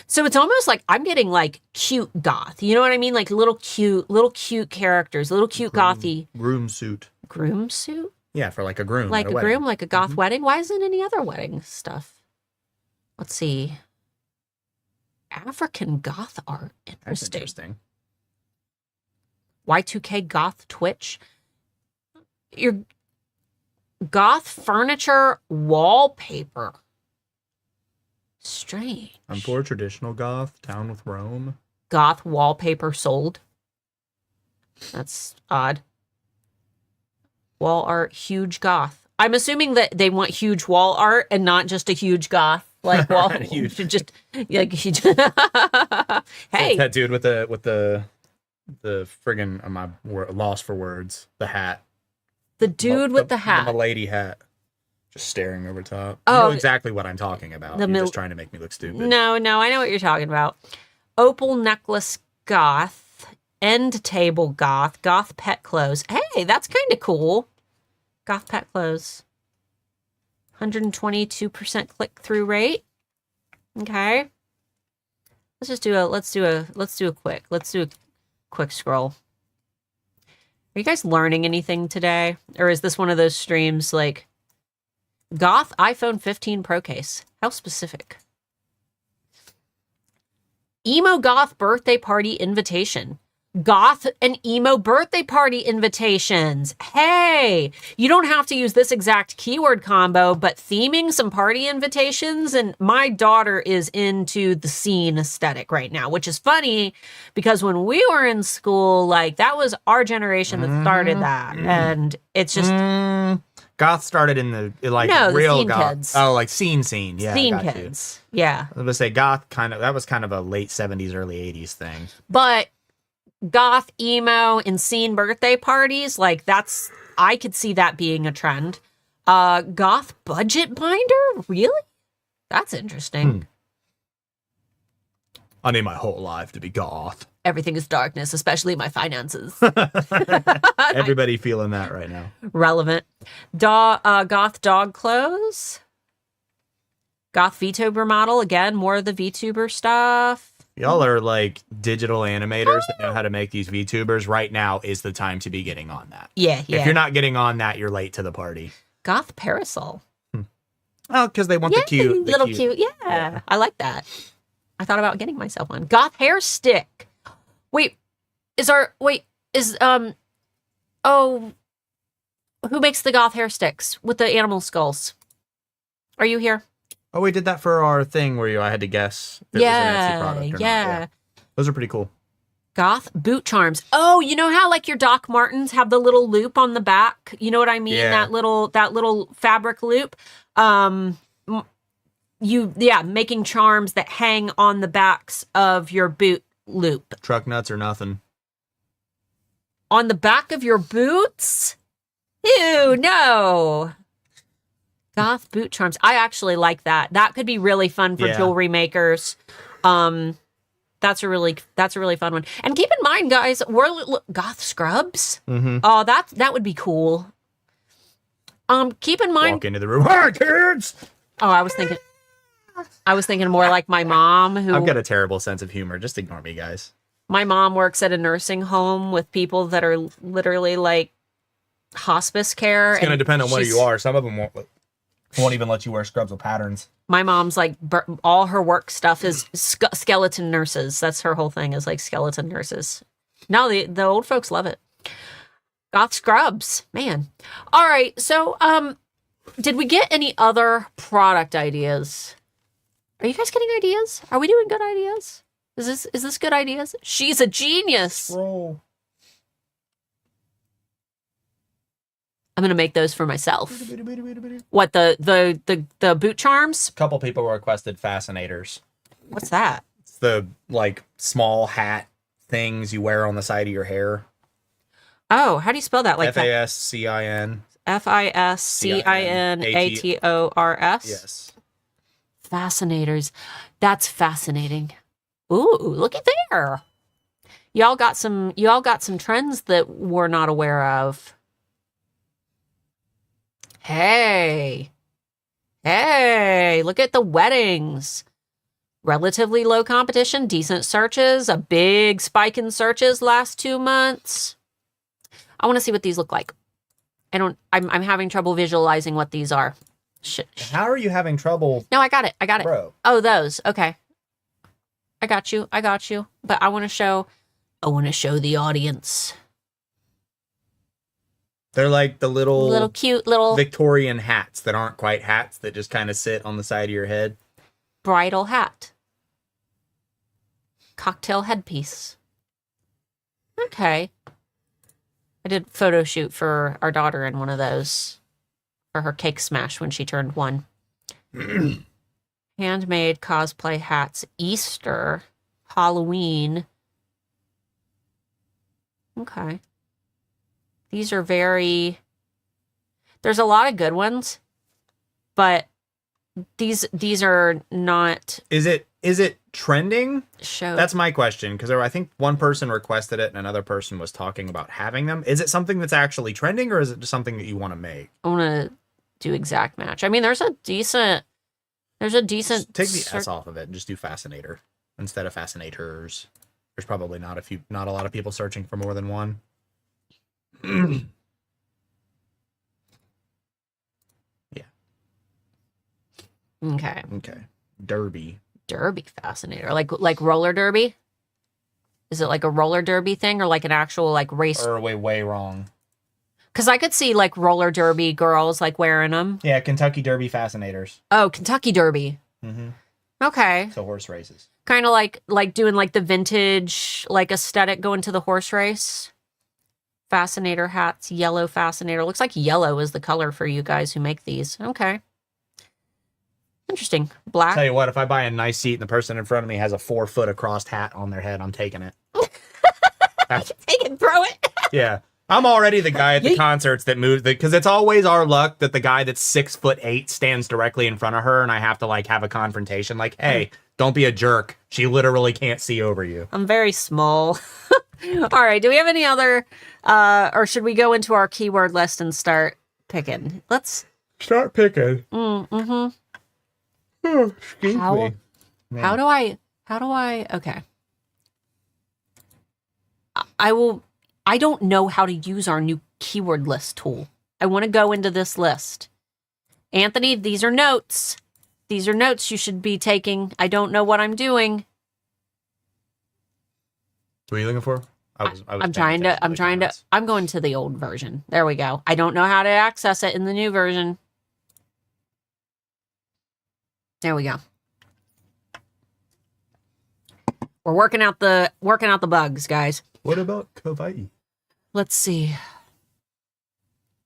So it's almost like I'm getting like cute goth. You know what I mean? Like little cute characters, little cute gothy. Groom suit. Groom suit? Yeah, for like a groom. Like a groom, like a goth wedding. Why isn't any other wedding stuff? Let's see. African goth art. Interesting. That's interesting. Y2K goth Twitch. Your goth furniture wallpaper. Strange. I'm for traditional goth, down with Rome. Goth wallpaper sold. That's odd. Wall art, huge goth. I'm assuming that they want huge wall art and not just a huge goth. Like wall, huge. Just like huge. Hey, that dude with the friggin' I'm lost for words. The hat. The dude with the hat. The lady hat. Just staring over top. Oh, you know exactly what I'm talking about. You're just trying to make me look stupid. No, I know what you're talking about. Opal necklace goth. End table goth. Goth pet clothes. Hey, that's kind of cool. Goth pet clothes. 122% click-through rate. Okay. Let's do a quick scroll. Are you guys learning anything today? Or is this one of those streams like Goth iPhone 15 Pro case? How specific? Emo Goth birthday party invitation. Goth and emo birthday party invitations. Hey, you don't have to use this exact keyword combo, but theming some party invitations. And my daughter is into the scene aesthetic right now, which is funny because when we were in school, like that was our generation that started that. And it's just Goth started in the like No, the real scene goth. kids. Oh, like scene. Yeah, Scene got you. kids. Yeah. I was gonna say goth that was kind of a late 70s, early 80s thing. But goth, emo, and scene birthday parties, like I could see that being a trend. Goth budget binder? Really? That's interesting. I need my whole life to be goth. Everything is darkness, especially my finances. Everybody feeling that right now. Relevant. Goth dog clothes. Goth VTuber model. Again, more of the VTuber stuff. Y'all are like digital animators that know how to make these VTubers. Right now is the time to be getting on that. Yeah. If you're not getting on that, you're late to the party. Goth parasol. Oh, because they want the cute. Cute. Yeah, I like that. I thought about getting myself one. Goth hair stick. Wait, who makes the goth hair sticks with the animal skulls? Are you here? Oh, we did that for our thing where I had to guess if it was an Etsy product or not. Yeah. Those are pretty cool. Goth boot charms. Oh, you know how like your Doc Martens have the little loop on the back? You know what I mean? Yeah. That little fabric loop. Making charms that hang on the backs of your boot loop. Truck nuts or nothing. On the back of your boots? Ew, no. Goth boot charms. I actually like that. That could be really fun for jewelry makers. That's a really fun one. And keep in mind, guys, goth scrubs. Mm-hmm. Oh, that would be cool. Keep in mind. Walk into the room. Hi, kids. Oh, I was thinking more like my mom, who I've got a terrible sense of humor. Just ignore me, guys. My mom works at a nursing home with people that are literally like hospice care. It's going to depend on where you are. Some of them won't even let you wear scrubs with patterns. My mom's like, all her work stuff is skeleton nurses. That's her whole thing, is like skeleton nurses. No, the old folks love it. Goth scrubs, man. All right, so did we get any other product ideas? Are you guys getting ideas? Are we doing good ideas? Is this good ideas? She's a genius. Roll. I'm gonna make those for myself. What, the boot charms? A couple people requested Fascinators. What's that? It's the like small hat things you wear on the side of your hair. Oh, how do you spell that? Like Fascin. Fascinators. Yes. Fascinators. That's fascinating. Ooh, look at there. Y'all got some trends that we're not aware of. Hey, look at the weddings. Relatively low competition, decent searches, a big spike in searches last 2 months. I want to see what these look like. I'm having trouble visualizing what these are. How are you having trouble? No, I got it. Bro. Oh, those. Okay. I got you. But I want to show the audience. They're like the little cute little Victorian hats that aren't quite hats, that just kind of sit on the side of your head. Bridal hat. Cocktail headpiece. Okay. I did a photo shoot for our daughter in one of those for her cake smash when she turned 1. Handmade cosplay hats. Easter. Halloween. Okay. These are there's a lot of good ones, but these are not. Is it trending? Show. That's my question, because I think one person requested it and another person was talking about having them. Is it something that's actually trending, or is it just something that you want to make? I want to do exact match. I mean, there's a decent. Just take the S off of it and just do Fascinator instead of Fascinators. There's probably not a lot of people searching for more than one. Yeah. Okay. Derby Fascinator. Like roller derby? Is it like a roller derby thing, or like an actual like race? Or way wrong. Because I could see like roller derby girls like wearing them. Yeah, Kentucky Derby Fascinators. Oh, Kentucky Derby. Mm-hmm. Okay. So horse races. Kind of like doing like the vintage like aesthetic going to the horse race. Fascinator hats, yellow Fascinator. Looks like yellow is the color for you guys who make these. Okay. Interesting. Black. Tell you what, if I buy a nice seat and the person in front of me has a 4-foot across hat on their head, I'm taking it. Take it, throw it. Yeah. I'm already the guy at the concerts that moves, because it's always our luck that the guy that's 6'8" stands directly in front of her, and I have to like have a confrontation. Like, hey, don't be a jerk. She literally can't see over you. I'm very small. All right. Do we have any other, or should we go into our keyword list and start picking? Let's start picking. Mm-hmm. Oh, excuse me. How do I? Okay. I don't know how to use our new keyword list tool. I want to go into this list. Anthony, these are notes. These are notes you should be taking. I don't know what I'm doing. What are you looking for? I'm going to the old version. There we go. I don't know how to access it in the new version. There we go. We're working out the bugs, guys. What about Kawaii? Let's see.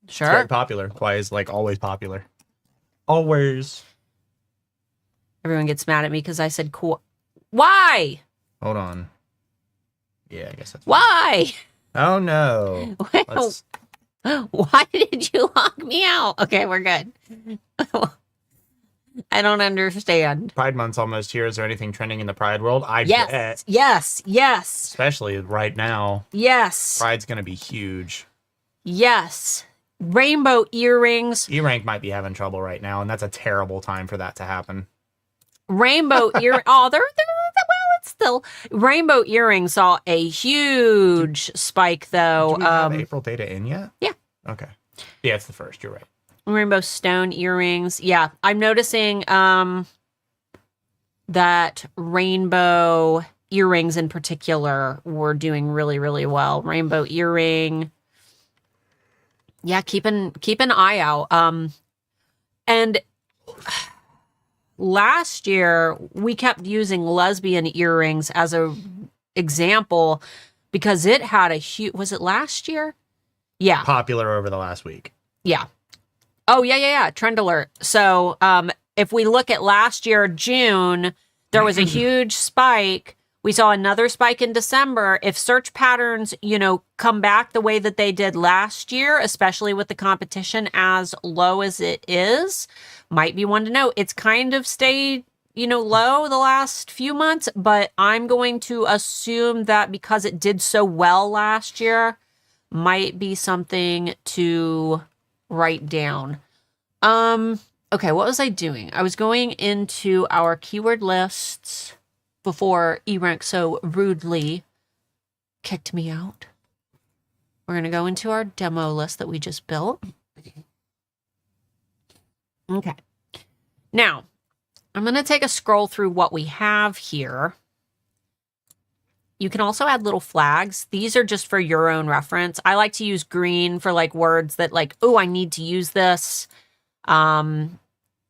Sure. It's very popular. Kawaii is like always popular. Always. Everyone gets mad at me because I said cool. Why? Hold on. Yeah, I guess that's why. Oh no. Why did you lock me out? Okay, we're good. I don't understand. Pride Month's almost here. Is there anything trending in the Pride world? Yes. Yes. Yes. Especially right now. Yes. Pride's going to be huge. Yes. Rainbow earrings. eRank might be having trouble right now, and that's a terrible time for that to happen. Rainbow earrings. Oh, well, it's still. Rainbow earrings saw a huge spike, though. Do we have April data in yet? Yeah. Okay. Yeah, it's the first. You're right. Rainbow stone earrings. Yeah, I'm noticing that rainbow earrings in particular were doing really, really well. Rainbow earring. Yeah, keep an eye out. And last year we kept using lesbian earrings as a example because it had a huge. Was it last year? Yeah. Popular over the last week. Yeah. Oh, yeah. Trend alert. So if we look at last year, June, there was a huge spike. We saw another spike in December. If search patterns, come back the way that they did last year, especially with the competition as low as it is, might be one to know. It's kind of stayed, low the last few months, but I'm going to assume that because it did so well last year, might be something to write down. Okay, what was I doing? I was going into our keyword lists before eRank so rudely kicked me out. We're going to go into our demo list that we just built. Okay. Now, I'm going to take a scroll through what we have here. You can also add little flags. These are just for your own reference. I like to use green for like words that like, oh, I need to use this.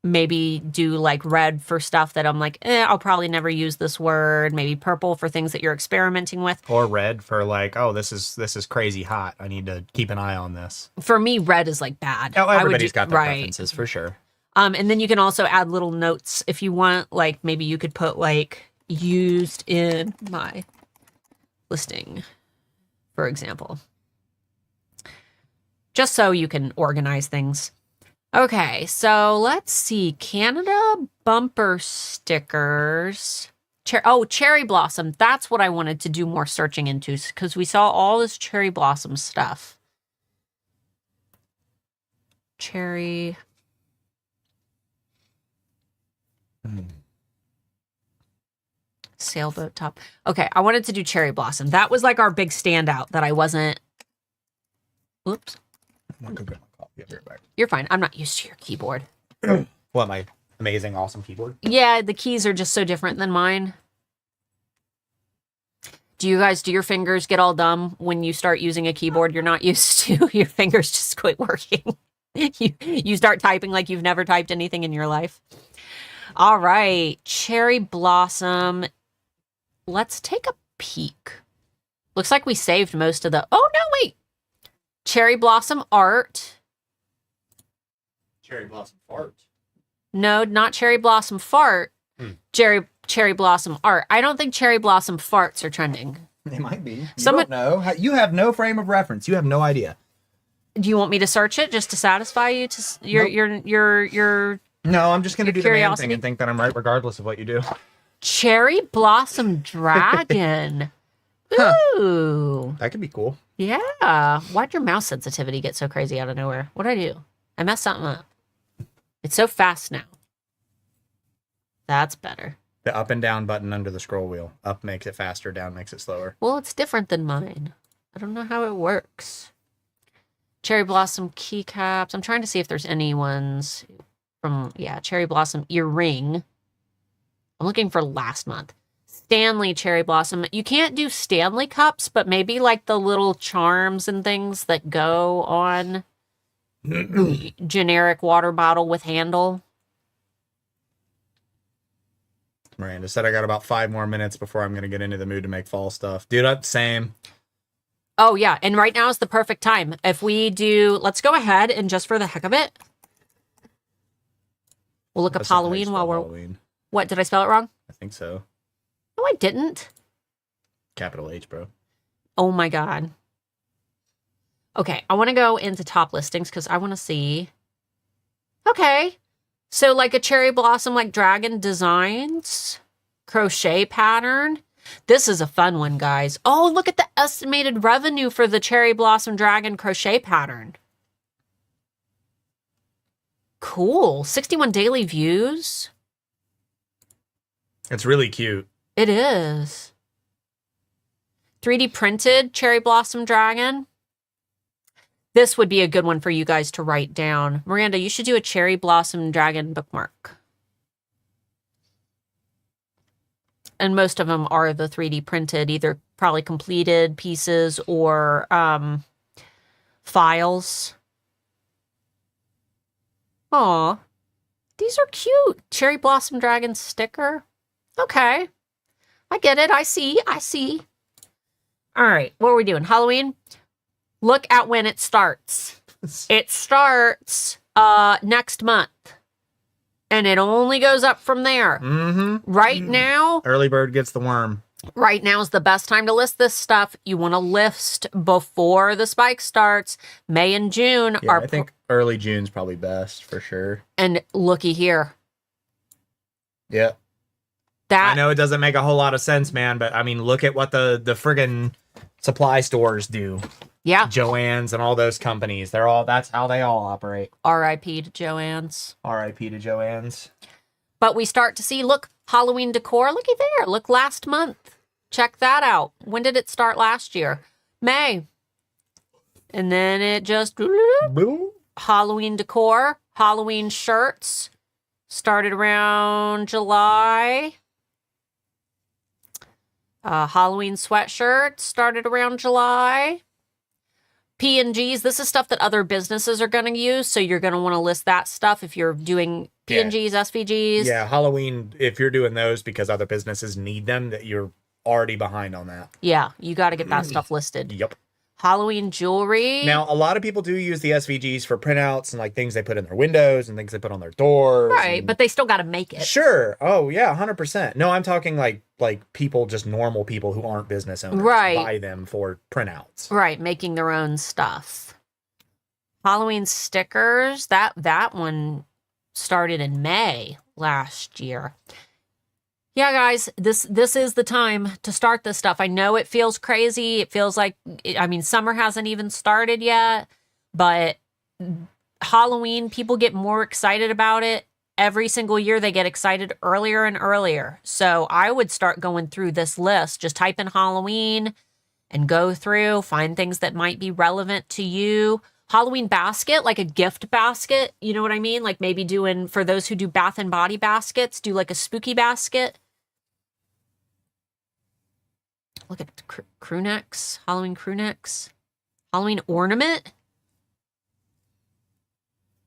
Maybe do like red for stuff that I'm like, I'll probably never use this word. Maybe purple for things that you're experimenting with. Or red for like, oh, this is crazy hot. I need to keep an eye on this. For me, red is like bad. Oh, everybody's got their preferences for sure. And then you can also add little notes if you want. Like maybe you could put like used in my listing, for example. Just so you can organize things. Okay, so let's see. Canada bumper stickers. Cherry blossom. That's what I wanted to do more searching into because we saw all this cherry blossom stuff. Cherry. Sailboat top. Okay, I wanted to do cherry blossom. That was like our big standout that I wasn't. Oops. You're fine. I'm not used to your keyboard. What, my amazing, awesome keyboard? Yeah, the keys are just so different than mine. Do your fingers get all dumb when you start using a keyboard you're not used to? Your fingers just quit working. You start typing like you've never typed anything in your life. All right, cherry blossom. Let's take a peek. Looks like we saved most of the... Oh, no, wait. Cherry Blossom Art. Cherry Blossom Fart. No, not Cherry Blossom Fart. Cherry Blossom Art. I don't think Cherry Blossom Farts are trending. They might be. You don't know. You have no frame of reference. You have no idea. Do you want me to search it just to satisfy you? Your No, I'm just going to do the man curiosity? thing and think that I'm right regardless of what you do. Cherry Blossom Dragon. Ooh. That could be cool. Yeah. Why'd your mouse sensitivity get so crazy out of nowhere? What'd I do? I messed something up. It's so fast now. That's better. The up and down button under the scroll wheel. Up makes it faster, down makes it slower. Well, it's different than mine. I don't know how it works. Cherry Blossom keycaps. I'm trying to see if there's any ones from, Cherry Blossom earring. I'm looking for last month. Stanley Cherry Blossom. You can't do Stanley cups, but maybe like the little charms and things that go on generic water bottle with handle. Miranda said I got about 5 more minutes before I'm going to get into the mood to make fall stuff. Dude, same. Oh, yeah. And right now is the perfect time. If we do, let's go ahead and just for the heck of it, we'll look up Halloween while we're... Halloween. What, did I spell it wrong? I think so. No, I didn't. Capital H, bro. Oh, my God. Okay, I want to go into top listings because I want to see. Okay. So like a cherry blossom, like dragon designs, crochet pattern. This is a fun one, guys. Oh, look at the estimated revenue for the cherry blossom dragon crochet pattern. Cool. 61 daily views. It's really cute. It is. 3D printed cherry blossom dragon. This would be a good one for you guys to write down. Miranda, you should do a cherry blossom dragon bookmark. And most of them are the 3D printed, either probably completed pieces or files. Aw, these are cute. Cherry blossom dragon sticker. Okay, I get it. I see. All right, what are we doing? Halloween? Look at when it starts. It starts next month. And it only goes up from there. Mm-hmm. Right now. Early bird gets the worm. Right now is the best time to list this stuff. You want to list before the spike starts. May and June are... I think early June's probably best for sure. And looky here. Yeah. That... I know it doesn't make a whole lot of sense, man, but I mean, look at what the friggin' supply stores do. Yeah. Joann's and all those companies. That's how they all operate. R.I.P. to Joann's. R.I.P. to Joann's. But we start to see, look, Halloween decor. Looky there. Look, last month. Check that out. When did it start last year? May. And then it just... Boom. Halloween decor. Halloween shirts. Started around July. Halloween sweatshirts started around July. P&Gs, this is stuff that other businesses are going to use, so you're going to want to list that stuff if you're doing P&Gs, SVGs. Yeah, Halloween, if you're doing those because other businesses need them, that you're already behind on that. Yeah, you got to get that stuff listed. Yep. Halloween jewelry. Now, a lot of people do use the SVGs for printouts and like things they put in their windows and things they put on their doors. Right, but they still got to make it. Sure. Oh, yeah, 100%. No, I'm talking like people, just normal people who aren't business owners. Right. Buy them for printouts. Right, making their own stuff. Halloween stickers. That one started in May last year. Yeah, guys, this is the time to start this stuff. I know it feels crazy. It feels like, summer hasn't even started yet, but Halloween, people get more excited about it. Every single year they get excited earlier and earlier. So I would start going through this list. Just type in Halloween and go through, find things that might be relevant to you. Halloween basket, like a gift basket. You know what I mean? Like maybe doing, for those who do bath and body baskets, do like a spooky basket. Look at crew necks, Halloween crew necks, Halloween ornament.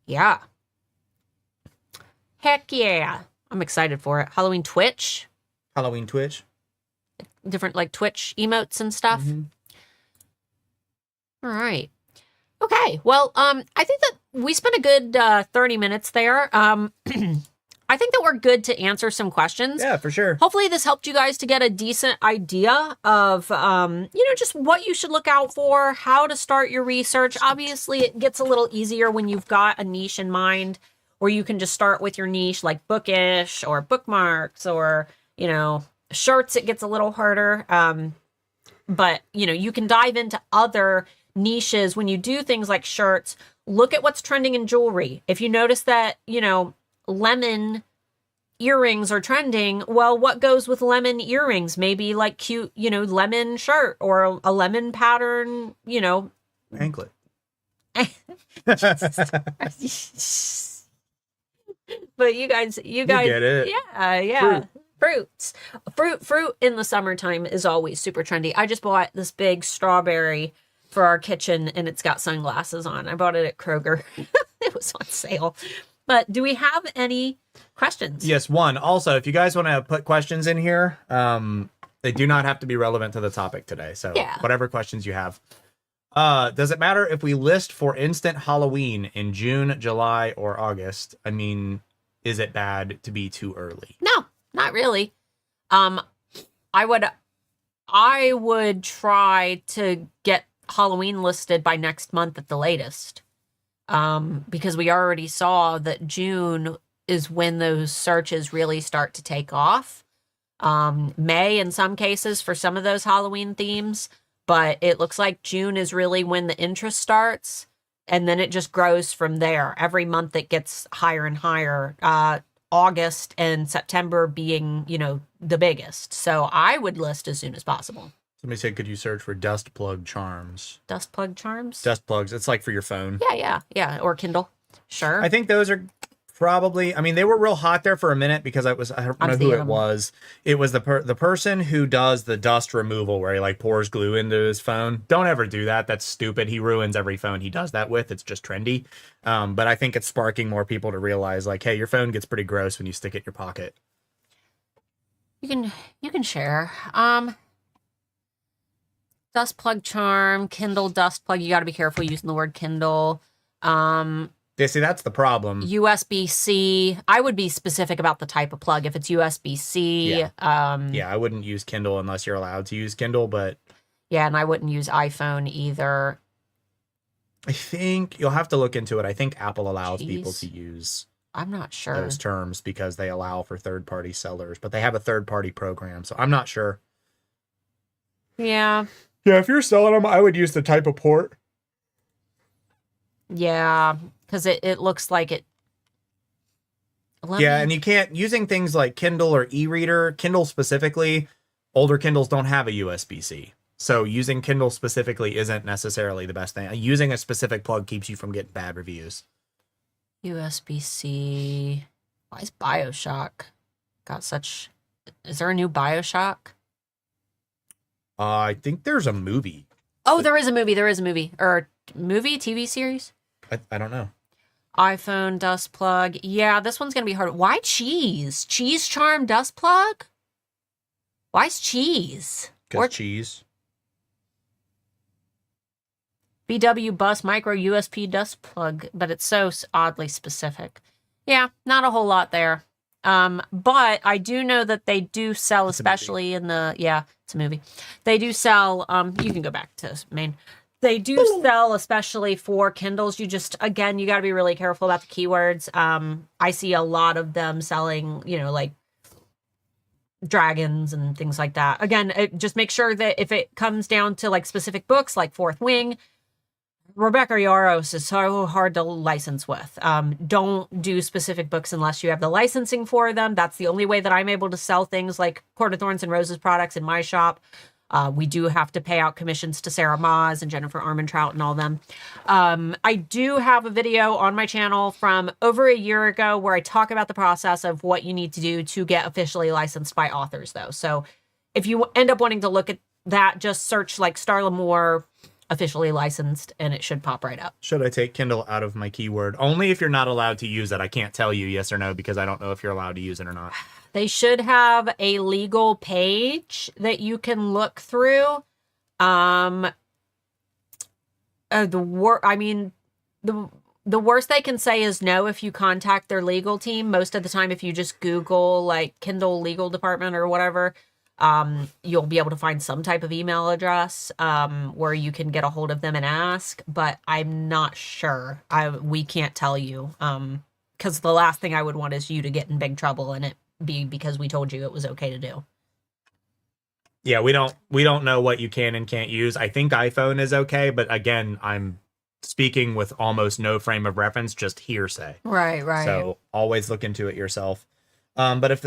Yeah. Heck yeah. I'm excited for it. Halloween Twitch. Halloween Twitch. Different like Twitch emotes and stuff. Mm-hmm. All right. Okay. Well, I think that we spent a good 30 minutes there. I think that we're good to answer some questions. Yeah, for sure. Hopefully this helped you guys to get a decent idea of, just what you should look out for, how to start your research. Obviously, it gets a little easier when you've got a niche in mind, where you can just start with your niche, like Bookish or bookmarks or, shirts. It gets a little harder. But, you can dive into other niches when you do things like shirts. Look at what's trending in jewelry. If you notice that, lemon earrings are trending, well, what goes with lemon earrings? Maybe like cute, lemon shirt or a lemon pattern, anklet. But you guys get it. Yeah. Fruit in the summertime is always super trendy. I just bought this big strawberry for our kitchen, and it's got sunglasses on. I bought it at Kroger. It was on sale. But do we have any questions? Yes, one. Also, if you guys want to put questions in here, they do not have to be relevant to the topic today. So whatever questions you have. Does it matter if we list for instant Halloween in June, July, or August? I mean, is it bad to be too early? No, not really. I would try to get Halloween listed by next month at the latest. Because we already saw that June is when those searches really start to take off. May in some cases for some of those Halloween themes, but it looks like June is really when the interest starts, and then it just grows from there. Every month it gets higher and higher. August and September being, the biggest. So I would list as soon as possible. Somebody said, could you search for dust plug charms? Dust plug charms? Dust plugs. It's like for your phone. Yeah. Or Kindle. Sure. I think those are probably, they were real hot there for a minute because I don't know who it was. It was the person who does the dust removal where he like pours glue into his phone. Don't ever do that. That's stupid. He ruins every phone he does that with. It's just trendy. But I think it's sparking more people to realize like, hey, your phone gets pretty gross when you stick it in your pocket. You can share. Dust plug charm, Kindle dust plug. You got to be careful using the word Kindle. Yeah, see, that's the problem. USB-C. I would be specific about the type of plug. If it's USB-C. Yeah, I wouldn't use Kindle unless you're allowed to use Kindle, but... Yeah, and I wouldn't use iPhone either. I think you'll have to look into it. I think Apple allows people to use... I'm not sure. ...those terms because they allow for third-party sellers, but they have a third-party program, so I'm not sure. Yeah. Yeah, if you're selling them, I would use the type of port. Yeah, because it looks like it. And you can't, using things like Kindle or e-reader, Kindle specifically, older Kindles don't have a USB-C. So using Kindle specifically isn't necessarily the best thing. Using a specific plug keeps you from getting bad reviews. USB-C. Why is BioShock got such... Is there a new BioShock? I think there's a movie. Oh, there is a movie. Or movie, TV series? I don't know. iPhone dust plug. Yeah, this one's going to be hard. Why cheese? Cheese charm dust plug? Why is cheese? Because cheese. VW bus micro USB dust plug, but it's so oddly specific. Yeah, not a whole lot there. But I do know that they do sell, especially in the, it's a movie. They do sell, you can go back to main. They do sell, especially for Kindles. You just, again, you got to be really careful about the keywords. I see a lot of them selling, like dragons and things like that. Again, just make sure that if it comes down to like specific books, like Fourth Wing, Rebecca Yaros is so hard to license with. Don't do specific books unless you have the licensing for them. That's the only way that I'm able to sell things like Court of Thorns and Roses products in my shop. We do have to pay out commissions to Sarah Maas and Jennifer Armentrout and all them. I do have a video on my channel from over a year ago where I talk about the process of what you need to do to get officially licensed by authors, though. So if you end up wanting to look at that, just search like Starla Moore officially licensed and it should pop right up. Should I take Kindle out of my keyword? Only if you're not allowed to use it. I can't tell you yes or no because I don't know if you're allowed to use it or not. They should have a legal page that you can look through. I mean, the worst they can say is no if you contact their legal team. Most of the time, if you just Google like Kindle legal department or whatever, you'll be able to find some type of email address where you can get a hold of them and ask. But I'm not sure. We can't tell you because the last thing I would want is you to get in big trouble and it be because we told you it was okay to do. Yeah, we don't know what you can and can't use. I think iPhone is okay, but again, I'm speaking with almost no frame of reference, just hearsay. Right. So always look into it yourself. But if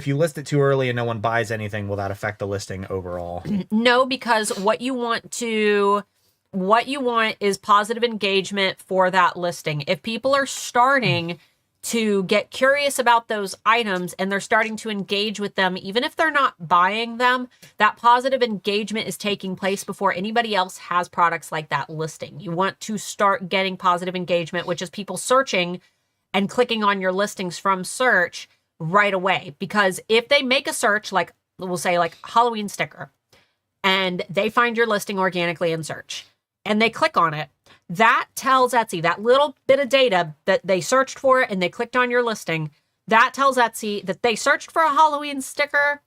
you list it too early and no one buys anything, will that affect the listing overall? No, because what you want is positive engagement for that listing. If people are starting to get curious about those items and they're starting to engage with them, even if they're not buying them, that positive engagement is taking place before anybody else has products like that listing. You want to start getting positive engagement, which is people searching and clicking on your listings from search right away. Because if they make a search, like we'll say like Halloween sticker, and they find your listing organically in search and they click on it, that tells Etsy, that little bit of data that they searched for it and they clicked on your listing, that tells Etsy that they searched for a Halloween sticker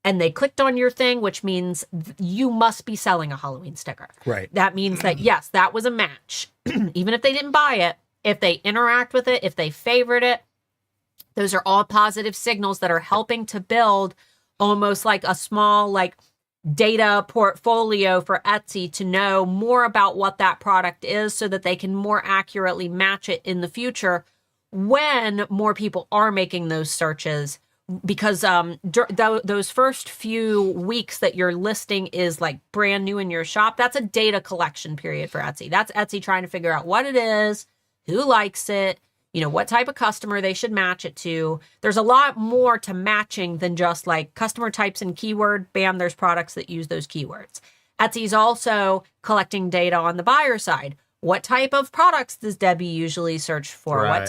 and they clicked on your thing, which means you must be selling a Halloween sticker. Right. That means that, yes, that was a match. Even if they didn't buy it, if they interact with it, if they favorite it, those are all positive signals that are helping to build almost like a small, like, data portfolio for Etsy to know more about what that product is so that they can more accurately match it in the future when more people are making those searches. Because those first few weeks that your listing is like brand new in your shop, that's a data collection period for Etsy. That's Etsy trying to figure out what it is, who likes it, what type of customer they should match it to. There's a lot more to matching than just like customer types and keyword. Bam, there's products that use those keywords. Etsy's also collecting data on the buyer side. What type of products does Debbie usually search for? Right.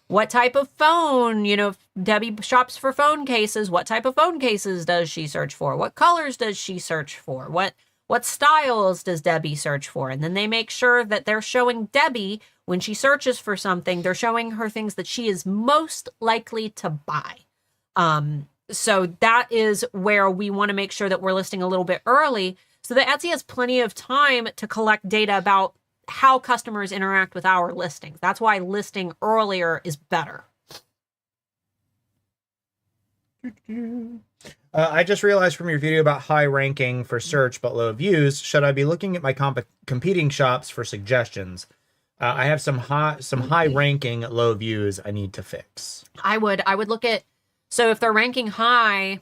What type of phone? If Debbie shops for phone cases, what type of phone cases does she search for? What colors does she search for? What styles does Debbie search for? And then they make sure that they're showing Debbie, when she searches for something, they're showing her things that she is most likely to buy. So that is where we want to make sure that we're listing a little bit early so that Etsy has plenty of time to collect data about how customers interact with our listings. That's why listing earlier is better. I just realized from your video about high ranking for search but low views, should I be looking at my competing shops for suggestions? I have some high ranking, low views I need to fix. I would look at, so if they're ranking high,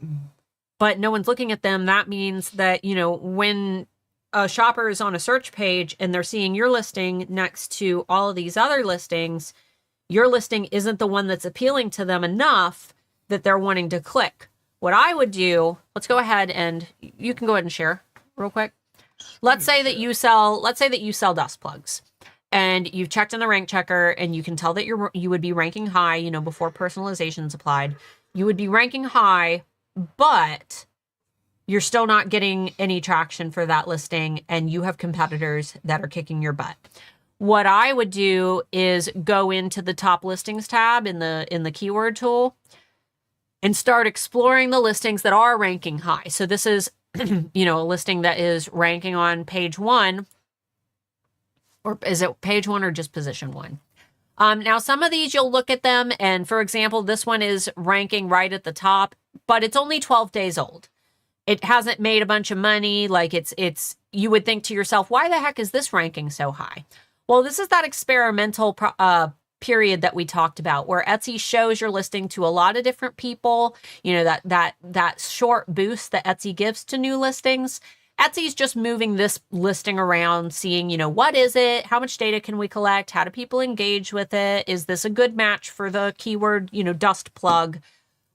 but no one's looking at them, that means that, when a shopper is on a search page and they're seeing your listing next to all of these other listings, your listing isn't the one that's appealing to them enough that they're wanting to click. What I would do, let's go ahead and you can go ahead and share real quick. Let's say that you sell dust plugs. And you've checked in the rank checker and you can tell that you would be ranking high, before personalization's applied. You would be ranking high, but you're still not getting any traction for that listing and you have competitors that are kicking your butt. What I would do is go into the top listings tab in the keyword tool and start exploring the listings that are ranking high. So this is, a listing that is ranking on page 1. Or is it page 1 or just position 1? Now, some of these you'll look at them, and for example, this one is ranking right at the top, but it's only 12 days old. It hasn't made a bunch of money. Like you would think to yourself, why the heck is this ranking so high? Well, this is that experimental period that we talked about, where Etsy shows your listing to a lot of different people. That short boost that Etsy gives to new listings. Etsy's just moving this listing around, seeing, what is it? How much data can we collect? How do people engage with it? Is this a good match for the keyword, dust plug?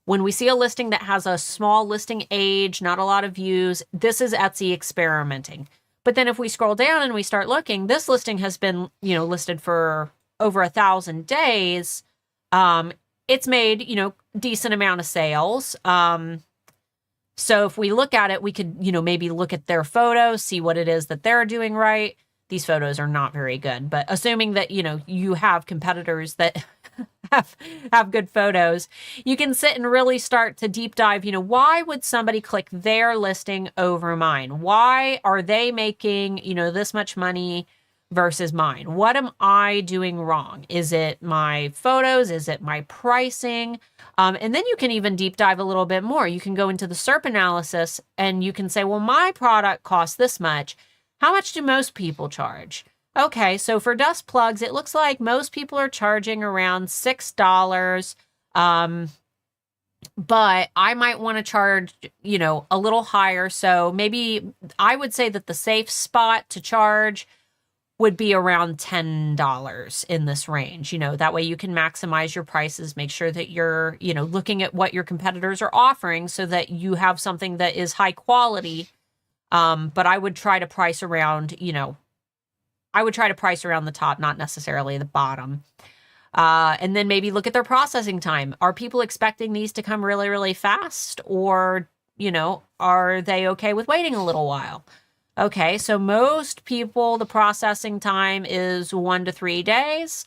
When we see a listing that has a small listing age, not a lot of views, this is Etsy experimenting. But then if we scroll down and we start looking, this listing has been, listed for over 1,000 days. It's made, decent amount of sales. So if we look at it, we could, maybe look at their photos, see what it is that they're doing right. these photos are not very good. But assuming that, you know, you have competitors that have good photos, you can sit and really start to deep dive, you know, why would somebody click their listing over mine? Why are they making, you know, this much money versus mine? What am I doing wrong? Is it my photos? Is it my pricing? And then you can even deep dive a little bit more. You can go into the SERP analysis and you can say, well, my product costs this much. How much do most people charge? Okay, so for dust plugs, it looks like most people are charging around $6. But I might want to charge, you know, a little higher. So maybe I would say that the safe spot to charge would be around $10 in this range. You know, that way you can maximize your prices, make sure that you're, you know, looking at what your competitors are offering so that you have something that is high quality. But I would try to price around, you know, I would try to price around the top, not necessarily the bottom. And then maybe look at their processing time. Are people expecting these to come really, really fast? Or, you know, are they okay with waiting a little while? Okay, so most people, the processing time is 1 to 3 days.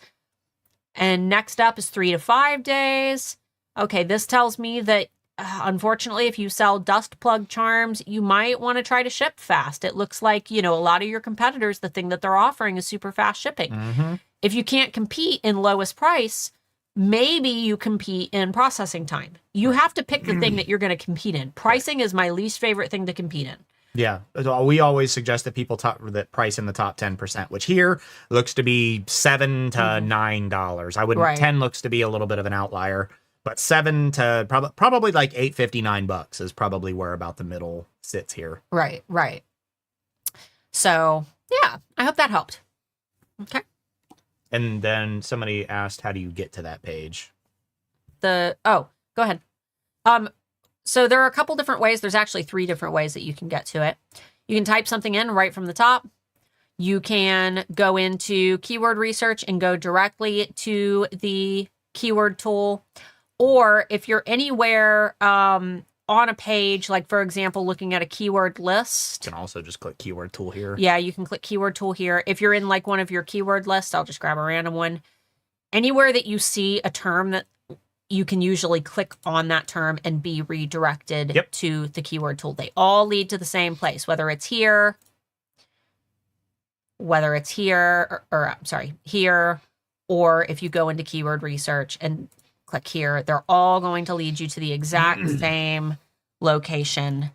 And next up is 3 to 5 days. Okay, this tells me that unfortunately, if you sell dust plug charms, you might want to try to ship fast. It looks like, you know, a lot of your competitors, the thing that they're offering is super fast shipping. Mm-hmm. If you can't compete in lowest price, maybe you compete in processing time. You have to pick the thing that you're going to compete in. Pricing is my least favorite thing to compete in. Yeah, we always suggest that people that price in the top 10%, which here looks to be $7 to $9. I wouldn't. 10 looks to be a little bit of an outlier. But 7 to probably like $8.59 is probably where about the middle sits here. Right. So yeah, I hope that helped. Okay. And then somebody asked, how do you get to that page? Go ahead. So there are a couple different ways. There's actually 3 different ways that you can get to it. You can type something in right from the top. You can go into keyword research and go directly to the keyword tool. Or if you're anywhere on a page, like for example, looking at a keyword list. You can also just click keyword tool here. Yeah, you can click keyword tool here. If you're in like one of your keyword lists, I'll just grab a random one. Anywhere that you see a term, that you can usually click on that term and be redirected to the keyword tool. They all lead to the same place, whether it's here, here, or if you go into keyword research and click here, they're all going to lead you to the exact same location.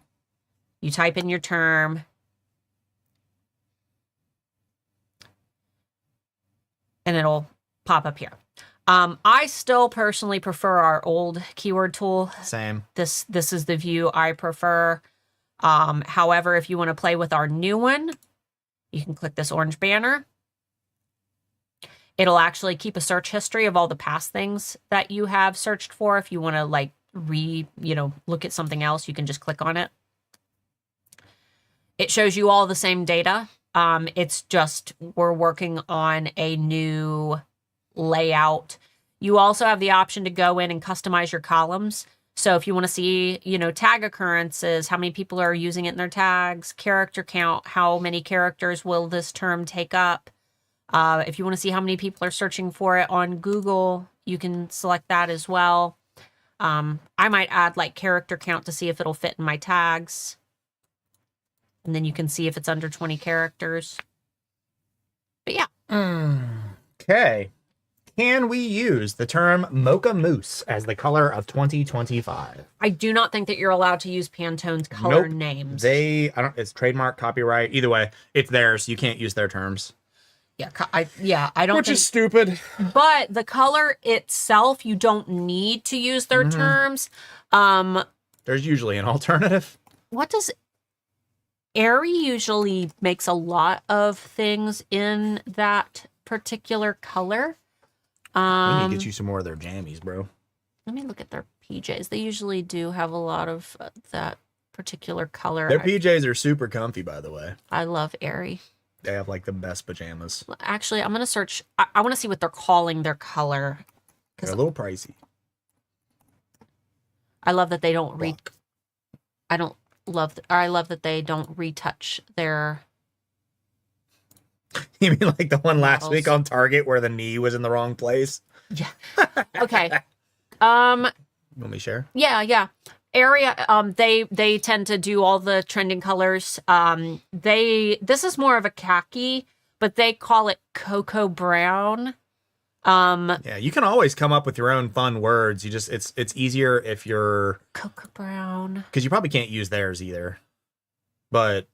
You type in your term. And it'll pop up here. I still personally prefer our old keyword tool. Same. This is the view I prefer. However, if you want to play with our new one, you can click this orange banner. It'll actually keep a search history of all the past things that you have searched for. If you want to like look at something else, you can just click on it. It shows you all the same data. It's just we're working on a new layout. You also have the option to go in and customize your columns. So if you want to see, tag occurrences, how many people are using it in their tags, character count, how many characters will this term take up? If you want to see how many people are searching for it on Google, you can select that as well. I might add like character count to see if it'll fit in my tags. And then you can see if it's under 20 characters. But yeah. Okay. Can we use the term Mocha Mousse as the color of 2025? I do not think that you're allowed to use Pantone's color names. It's trademark, copyright. Either way, it's theirs. You can't use their terms. I don't. Which is stupid. But the color itself, you don't need to use their terms. There's usually an alternative. What does Aerie usually makes a lot of things in that particular color? We need to get you some more of their jammies, bro. Let me look at their PJs. They usually do have a lot of that particular color. Their PJs are super comfy, by the way. I love Aerie. They have like the best pajamas. Actually, I'm going to search. I want to see what they're calling their color. They're a little pricey. I love that they don't I love that they don't retouch their You mean like the one last models. week on Target where the knee was in the wrong place? Yeah. Okay. Let me share. Yeah. Area, they tend to do all the trending colors. This is more of a khaki, but they call it cocoa brown. Yeah, you can always come up with your own fun words. You just it's easier if you're cocoa brown, because you probably can't use theirs either. But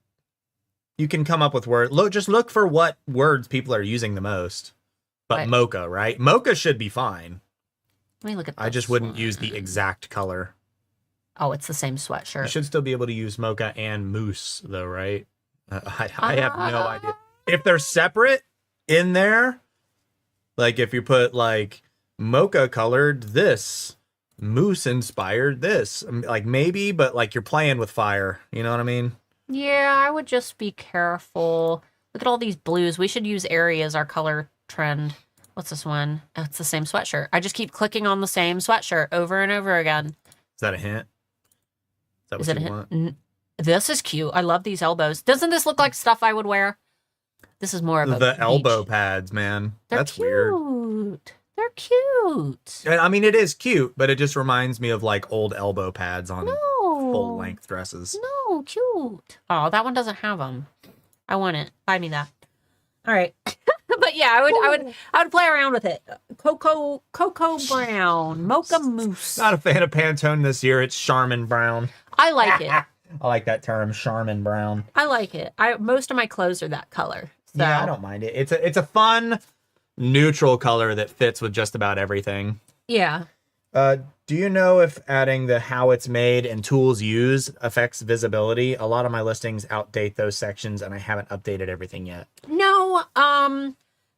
you can come up with words. Just look for what words people are using the most. But right. Mocha, right? Mocha should be fine. Let me look at. I just wouldn't use the exact color. Oh, it's the same sweatshirt. You should still be able to use Mocha and Moose, though, right? I have no idea if they're separate in there. Like if you put like Mocha colored this, Moose inspired this, like maybe, but like you're playing with fire. You know what I mean? Yeah, I would just be careful. Look at all these blues. We should use Airy as our color trend. What's this one? Oh, it's the same sweatshirt. I just keep clicking on the same sweatshirt over and over again. Is that a hint? Is that what you want? This is cute. I love these elbows. Doesn't this look like stuff I would wear? This is more of a the elbow pads, man. That's cute. Weird. They're cute. I mean, it is cute, but it just reminds me of like old elbow pads on full length dresses. No, cute. Oh, that one doesn't have them. I want it. Buy me that. All right. But yeah, I would play around with it. Cocoa brown, mocha mousse. Not a fan of Pantone this year. It's Charmin Brown. I like it. I like that term, Charmin Brown. I like it. Most of my clothes are that color. So. Yeah, I don't mind it. It's a fun, neutral color that fits with just about everything. Yeah. Do you know if adding the how it's made and tools used affects visibility? A lot of my listings outdate those sections, and I haven't updated everything yet. No.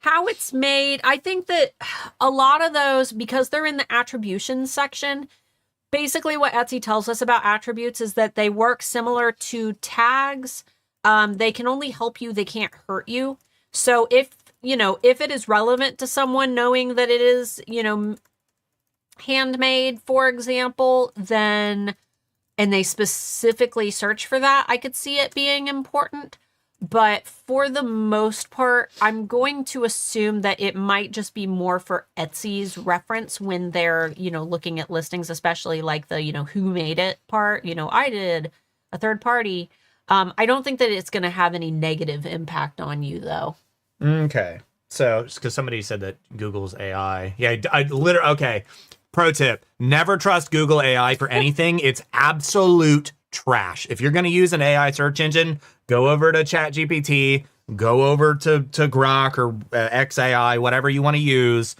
How it's made, I think that a lot of those, because they're in the attribution section, basically what Etsy tells us about attributes is that they work similar to tags. They can only help you, they can't hurt you. So if it is relevant to someone knowing that it is, handmade, for example, then, and they specifically search for that, I could see it being important. But for the most part, I'm going to assume that it might just be more for Etsy's reference when they're, looking at listings, especially like the, who made it part. I did a third party. I don't think that it's going to have any negative impact on you, though. Okay. So, because somebody said that Google's AI. Yeah, I literally, okay. Pro tip, never trust Google AI for anything. It's absolute trash. If you're going to use an AI search engine, go over to ChatGPT, go over to Grok or XAI, whatever you want to use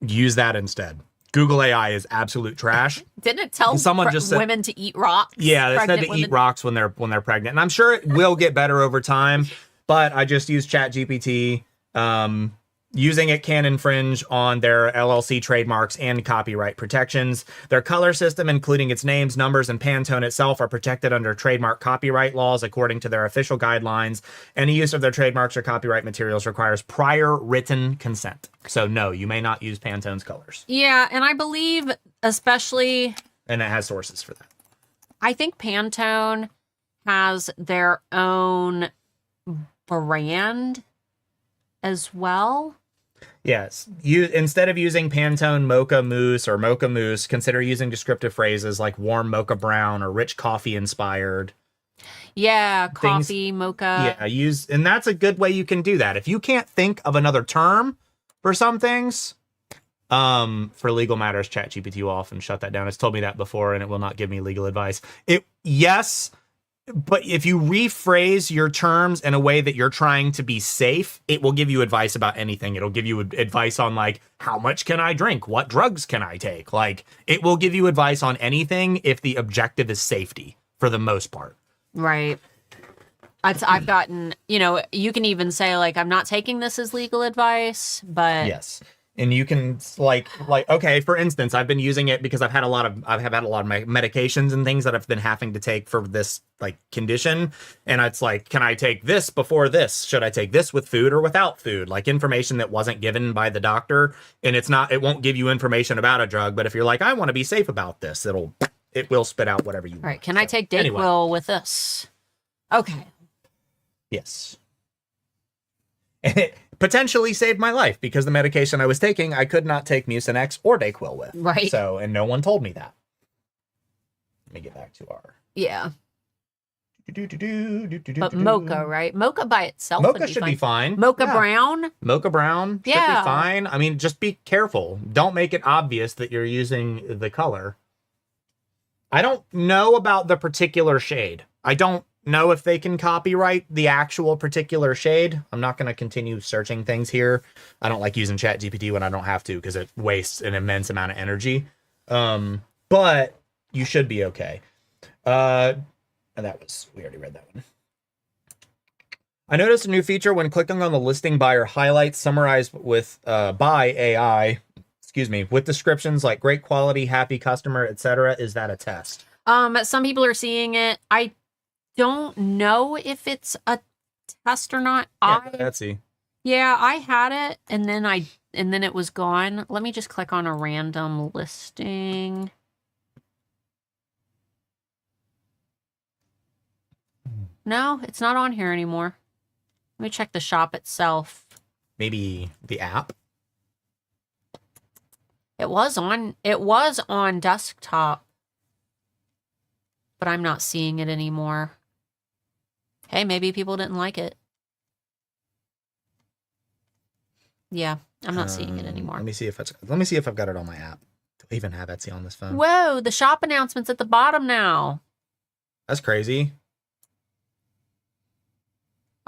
that instead. Google AI is absolute trash. Didn't it tell someone just said, women to eat rocks? Yeah, they said to eat rocks when they're pregnant. And I'm sure it will get better over time, but I just use ChatGPT. Using it can infringe on their LLC trademarks and copyright protections. Their color system, including its names, numbers, and Pantone itself, are protected under trademark copyright laws according to their official guidelines. Any use of their trademarks or copyright materials requires prior written consent. So no, you may not use Pantone's colors. Yeah, and I believe especially... And it has sources for that. I think Pantone has their own brand as well. Yes. Instead of using Pantone Mocha Mousse or Mocha Mousse, consider using descriptive phrases like warm mocha brown or rich coffee inspired. Yeah, coffee, mocha. Yeah, and that's a good way you can do that. If you can't think of another term for some things, for legal matters, ChatGPT will often shut that down. It's told me that before, and it will not give me legal advice. Yes. But if you rephrase your terms in a way that you're trying to be safe, it will give you advice about anything. It'll give you advice on like, how much can I drink? What drugs can I take? Like, it will give you advice on anything if the objective is safety for the most part. Right. I've gotten, you can even say like, I'm not taking this as legal advice, but yes. And you can like, okay, for instance, I've been using it because I've had a lot of my medications and things that I've been having to take for this like condition. And it's like, can I take this before this? Should I take this with food or without food? Like information that wasn't given by the doctor. And it won't give you information about a drug. But if you're like, I want to be safe about this, it will spit out whatever you want. All right. Can I take Dayquil with this? Okay. Yes. And it potentially saved my life because the medication I was taking, I could not take Mucinex or Dayquil with. Right. So, and no one told me that. Let me get back to our... Yeah. But mocha, right? Mocha by itself mocha should be fine. Mocha brown? Mocha brown should be fine. I mean, just be careful. Don't make it obvious that you're using the color. I don't know about the particular shade. I don't know if they can copyright the actual particular shade. I'm not going to continue searching things here. I don't like using ChatGPT when I don't have to because it wastes an immense amount of energy. But you should be okay. And that was, we already read that one. I noticed a new feature when clicking on the listing buyer highlights summarized with by AI, with descriptions like great quality, happy customer, etc. Is that a test? Some people are seeing it. I don't know if it's a test or not. Yeah, Etsy. Yeah, I had it and then it was gone. Let me just click on a random listing. No, it's not on here anymore. Let me check the shop itself. Maybe the app? It was on desktop. But I'm not seeing it anymore. Hey, maybe people didn't like it. Yeah, I'm not seeing it anymore. Let me see if I've got it on my app. Do I even have Etsy on this phone? Whoa, the shop announcement's at the bottom now. That's crazy.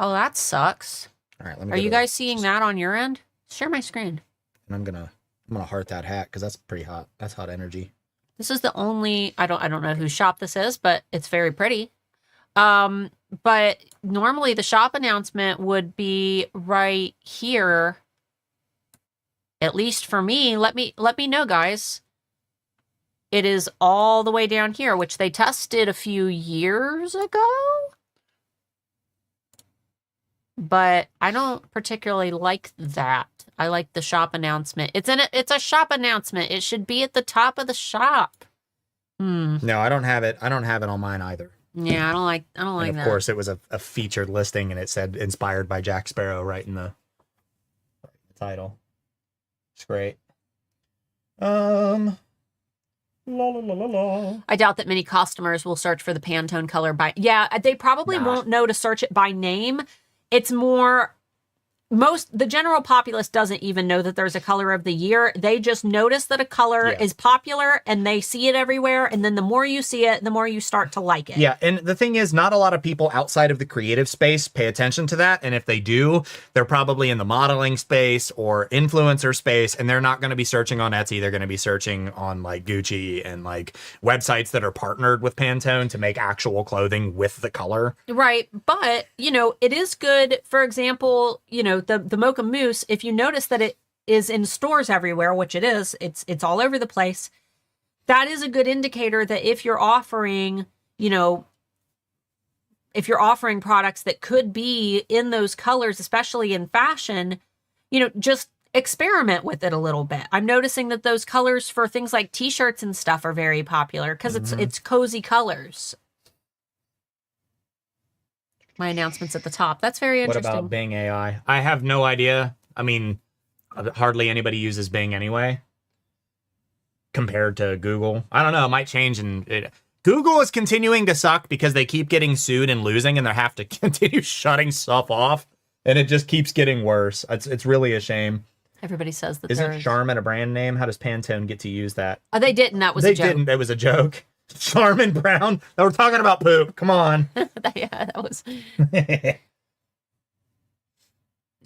Oh, that sucks. All right, Are you guys seeing that on your end? Share my screen. And I'm gonna heart that hat because that's pretty hot. That's hot energy. This is the only I don't know whose shop this is, but it's very pretty. But normally the shop announcement would be right here. At least for me. Let me know, guys. It is all the way down here, which they tested a few years ago. But I don't particularly like that. I like the shop announcement. It's a shop announcement. It should be at the top of the shop. No, I don't have it. I don't have it on mine either. Yeah, I don't like that. Of course, it was a featured listing, and it said inspired by Jack Sparrow right in the title. It's great. La, la, la, la, la. I doubt that many customers will search for the Pantone color by... Yeah, they probably won't know to search it by name. It's more... The general populace doesn't even know that there's a color of the year. They just notice that a color is popular and they see it everywhere. And then the more you see it, the more you start to like it. Yeah. And the thing is, not a lot of people outside of the creative space pay attention to that. And if they do, they're probably in the modeling space or influencer space, and they're not going to be searching on Etsy. They're going to be searching on like Gucci and like websites that are partnered with Pantone to make actual clothing with the color. Right. But, it is good. For example, the Mocha Mousse, if you notice that it is in stores everywhere, which it is, it's all over the place. That is a good indicator that if you're offering, products that could be in those colors, especially in fashion, just experiment with it a little bit. I'm noticing that those colors for things like t-shirts and stuff are very popular because it's cozy colors. My announcement's at the top. That's very interesting. What about Bing AI? I have no idea. I mean, hardly anybody uses Bing anyway compared to Google. I don't know. It might change. Google is continuing to suck because they keep getting sued and losing, and they have to continue shutting stuff off. And it just keeps getting worse. It's really a shame. Everybody says that. Isn't Charmin a brand name? How does Pantone get to use that? Oh, they didn't. That was a joke. They didn't. It was a joke. Charmin Brown. We're talking about poop. Come on. Yeah, that was.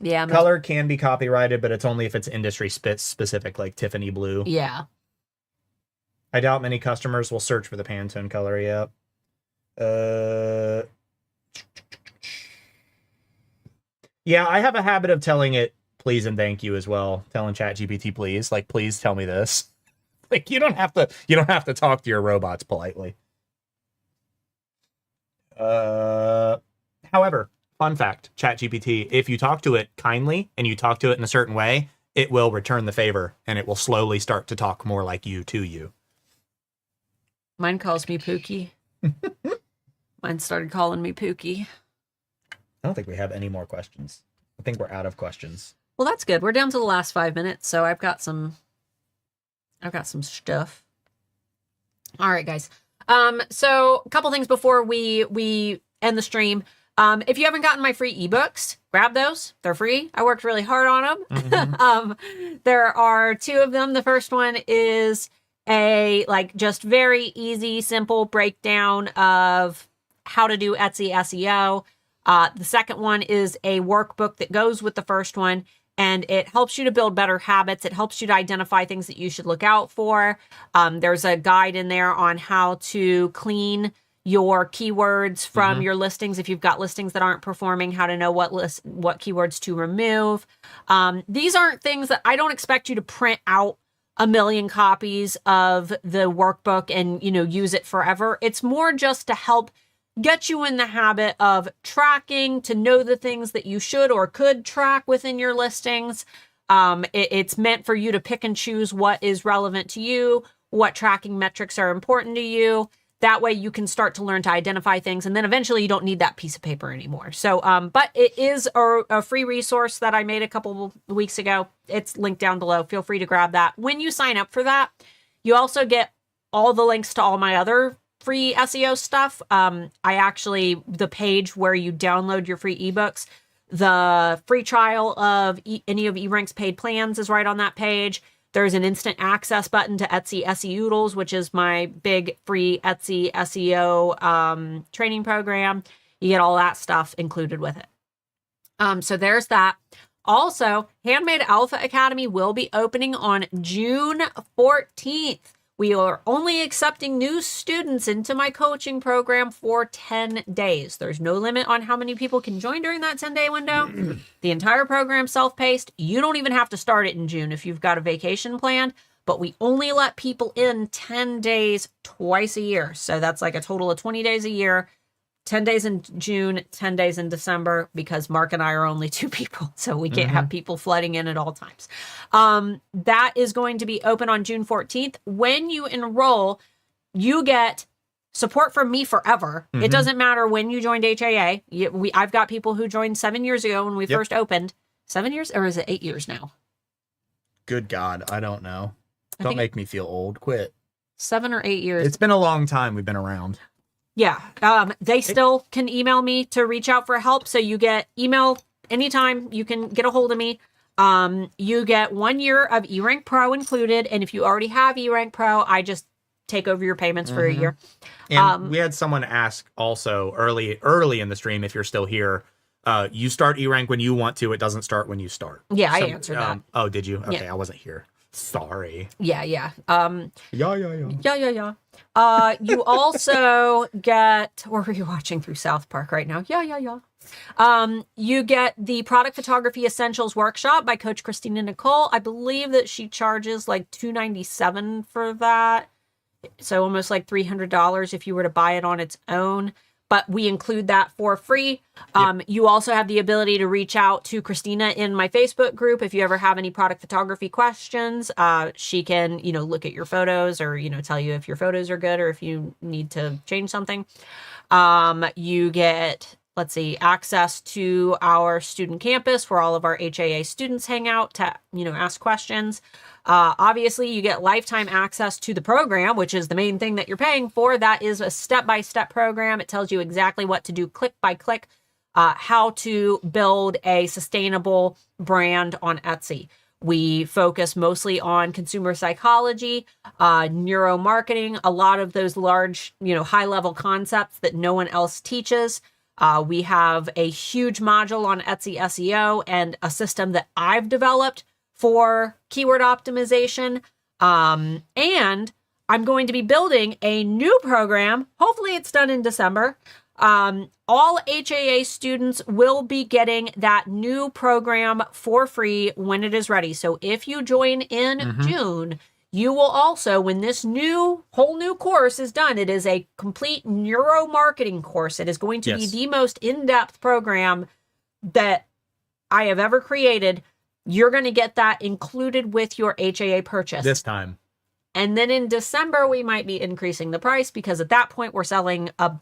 Yeah. Color can be copyrighted, but it's only if it's industry specific, like Tiffany blue. Yeah. I doubt many customers will search for the Pantone color. Yep. Yeah, I have a habit of telling it please and thank you as well. Telling ChatGPT please, like please tell me this. Like you don't have to talk to your robots politely. However, fun fact, ChatGPT, if you talk to it kindly and you talk to it in a certain way, it will return the favor and it will slowly start to talk more like you to you. Mine calls me Pookie. Mine started calling me Pookie. I don't think we have any more questions. I think we're out of questions. Well, that's good. We're down to the last 5 minutes, so I've got some stuff. All right, guys. So a couple things before we end the stream. If you haven't gotten my free ebooks, grab those. They're free. I worked really hard on them. Mm-hmm. There are 2 of them. The first one is a just very easy, simple breakdown of how to do Etsy SEO. The second one is a workbook that goes with the first one, and it helps you to build better habits. It helps you to identify things that you should look out for. There's a guide in there on how to clean your keywords from your listings. If you've got listings that aren't performing, how to know what keywords to remove. These aren't things that I don't expect you to print out a million copies of the workbook and, use it forever. It's more just to help get you in the habit of tracking, to know the things that you should or could track within your listings. It's meant for you to pick and choose what is relevant to you, what tracking metrics are important to you. That way you can start to learn to identify things, and then eventually you don't need that piece of paper anymore. So, but it is a free resource that I made a couple of weeks ago. It's linked down below. Feel free to grab that. When you sign up for that, you also get all the links to all my other free SEO stuff. The page where you download your free ebooks, the free trial of any of eRank's paid plans is right on that page. There's an instant access button to Etsy SEOodles, which is my big free Etsy SEO training program. You get all that stuff included with it. So there's that. Also, Handmade Alpha Academy will be opening on June 14th. We are only accepting new students into my coaching program for 10 days. There's no limit on how many people can join during that 10-day window. The entire program self-paced. You don't even have to start it in June if you've got a vacation planned, but we only let people in 10 days twice a year. So that's like a total of 20 days a year. 10 days in June, 10 days in December, because Mark and I are only 2 people, so we can't have people flooding in at all times. That is going to be open on June 14th. When you enroll, you get support from me forever. It doesn't matter when you joined HAA. I've got people who joined 7 years ago when we first opened. 7 years, or is it 8 years now? Good God, I don't know. Don't make me feel old. Quit. 7 or 8 years. It's been a long time we've been around. Yeah, they still can email me to reach out for help. So you get email anytime you can get a hold of me. You get 1 year of eRank Pro included. And if you already have eRank Pro, I just take over your payments for a year. And we had someone ask also early in the stream, if you're still here, you start eRank when you want to. It doesn't start when you start. Yeah, I answered that. Oh, did you? Okay, Yeah. I wasn't here. Sorry. Yeah. Yeah. You also get, or are you watching through South Park right now? Yeah. You get the Product Photography Essentials Workshop by Coach Christina Nicole. I believe that she charges like $297 for that. So almost like $300 if you were to buy it on its own. But we include that for free. You also have the ability to reach out to Christina in my Facebook group. If you ever have any product photography questions, she can, look at your photos or, tell you if your photos are good or if you need to change something. You get, access to our student campus where all of our HAA students hang out to, ask questions. Obviously, you get lifetime access to the program, which is the main thing that you're paying for. That is a step-by-step program. It tells you exactly what to do click by click, how to build a sustainable brand on Etsy. We focus mostly on consumer psychology, neuromarketing, a lot of those large, high-level concepts that no one else teaches. We have a huge module on Etsy SEO and a system that I've developed for keyword optimization. And I'm going to be building a new program. Hopefully it's done in December. All HAA students will be getting that new program for free when it is ready. So if you join in June, you will also, when this whole new course is done, it is a complete neuromarketing course. It is going to be the most in-depth program that I have ever created. You're going to get that included with your HAA purchase. This time. And then in December, we might be increasing the price because at that point, we're selling a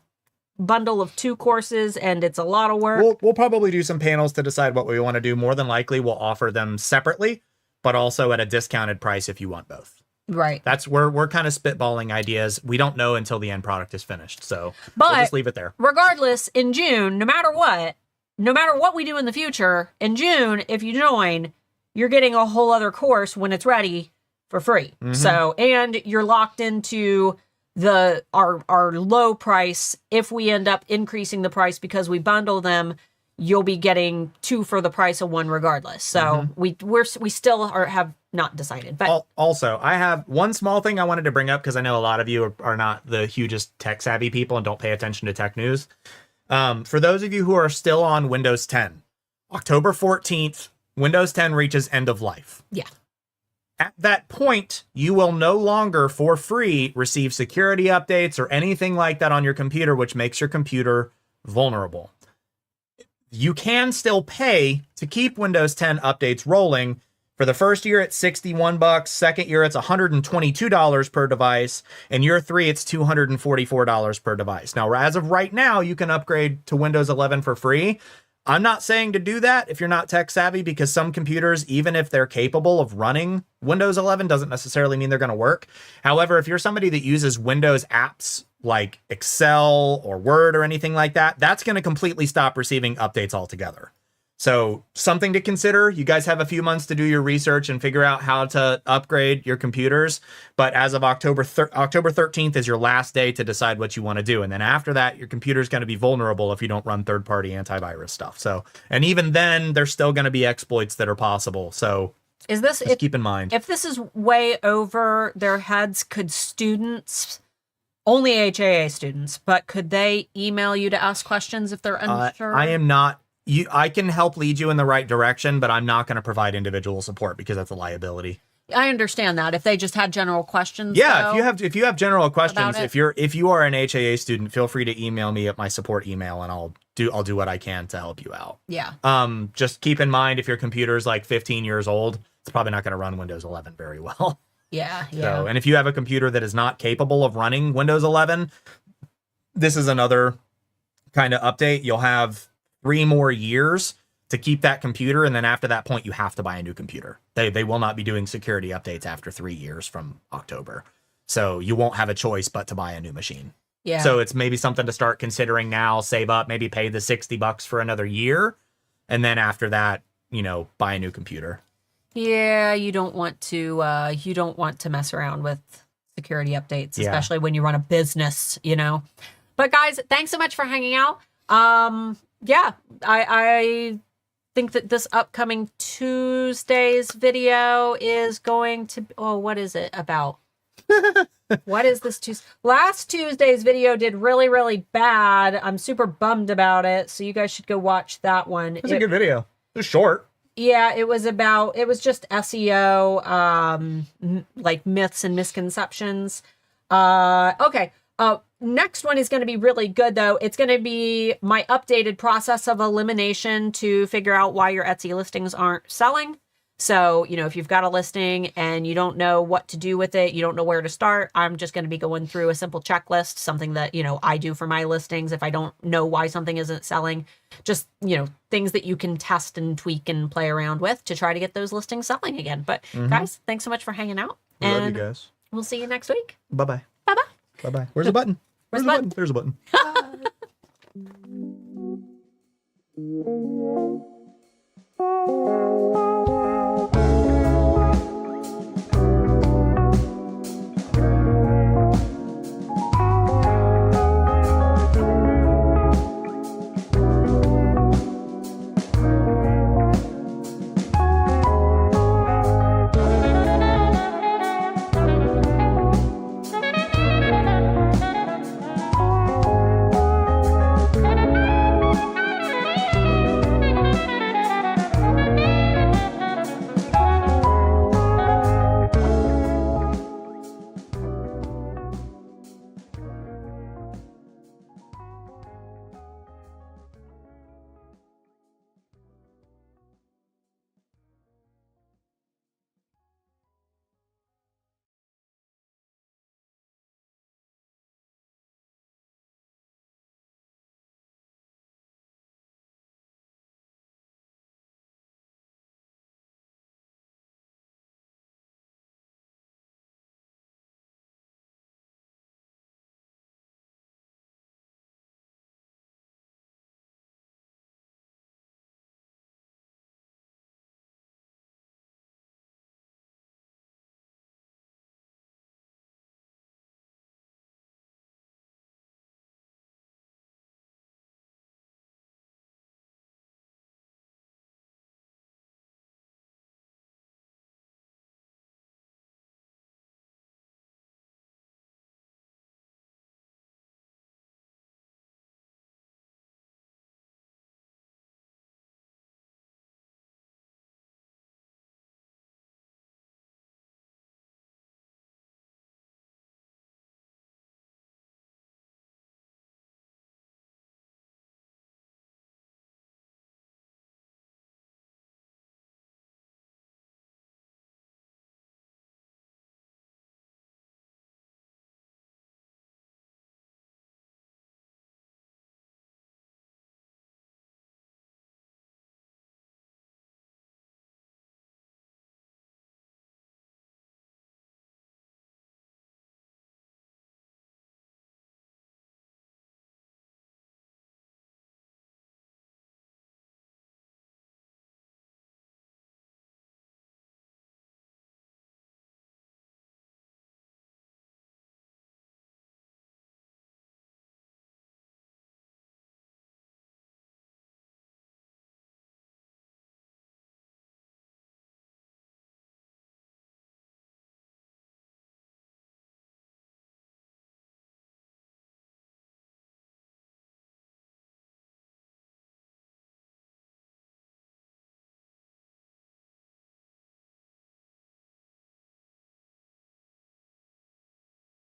bundle of 2 courses and it's a lot of work. We'll probably do some panels to decide what we want to do. More than likely, we'll offer them separately, but also at a discounted price if you want both. Right. That's where we're kind of spitballing ideas. We don't know until the end product is finished. So but we'll just leave it there. Regardless, in June, no matter what we do in the future, in June, if you join, you're getting a whole other course when it's ready for free. Mm-hmm. So, and you're locked into our low price. If we end up increasing the price because we bundle them, you'll be getting 2 for the price of 1 regardless. So we still have not decided. But also, I have one small thing I wanted to bring up because I know a lot of you are not the hugest tech savvy people and don't pay attention to tech news. For those of you who are still on Windows 10, October 14th, Windows 10 reaches end of life. Yeah. At that point, you will no longer, for free, receive security updates or anything like that on your computer, which makes your computer vulnerable. You can still pay to keep Windows 10 updates rolling. For the first year, it's $61. Second year, it's $122 per device. And year 3, it's $244 per device. Now, as of right now, you can upgrade to Windows 11 for free. I'm not saying to do that if you're not tech savvy, because some computers, even if they're capable of running Windows 11, doesn't necessarily mean they're going to work. However, if you're somebody that uses Windows apps like Excel or Word or anything like that, that's going to completely stop receiving updates altogether. So something to consider. You guys have a few months to do your research and figure out how to upgrade your computers. But as of October 13th is your last day to decide what you want to do. And then after that, your computer is going to be vulnerable if you don't run third-party antivirus stuff. So, and even then, there's still going to be exploits that are possible. So just keep in mind. If this is way over their heads, could students, only HAA students, but could they email you to ask questions if they're unsure? I am not. I can help lead you in the right direction, but I'm not going to provide individual support because that's a liability. I understand that. If they just had general questions. Yeah, if you have general questions, if you are an HAA student, feel free to email me at my support email and I'll do what I can to help you out. Yeah. Just keep in mind, if your computer is like 15 years old, it's probably not going to run Windows 11 very well. Yeah. So, and if you have a computer that is not capable of running Windows 11, this is another kind of update. You'll have 3 more years to keep that computer, and then after that point, you have to buy a new computer. They will not be doing security updates after 3 years from October. So you won't have a choice but to buy a new machine. Yeah. So it's maybe something to start considering now, save up, maybe pay the $60 for another year. And then after that, buy a new computer. Yeah, you don't want to mess around with security updates, especially when you run a business, But guys, thanks so much for hanging out. Yeah, I think that this upcoming Tuesday's video is going to... Oh, what is it about? What is this Tuesday? Last Tuesday's video did really, really bad. I'm super bummed about it, so you guys should go watch that one. It's a good video. It was short. Yeah, it was just SEO, like myths and misconceptions. Okay. Next one is going to be really good, though. It's going to be my updated process of elimination to figure out why your Etsy listings aren't selling. So, if you've got a listing and you don't know what to do with it, you don't know where to start, I'm just going to be going through a simple checklist, something that, I do for my listings if I don't know why something isn't selling. Just, things that you can test and tweak and play around with to try to get those listings selling again. But guys, thanks so much for hanging out. Love you guys. We'll see you next week. Bye-bye. Bye-bye. Bye-bye. Where's the button? Where's the button? There's a button.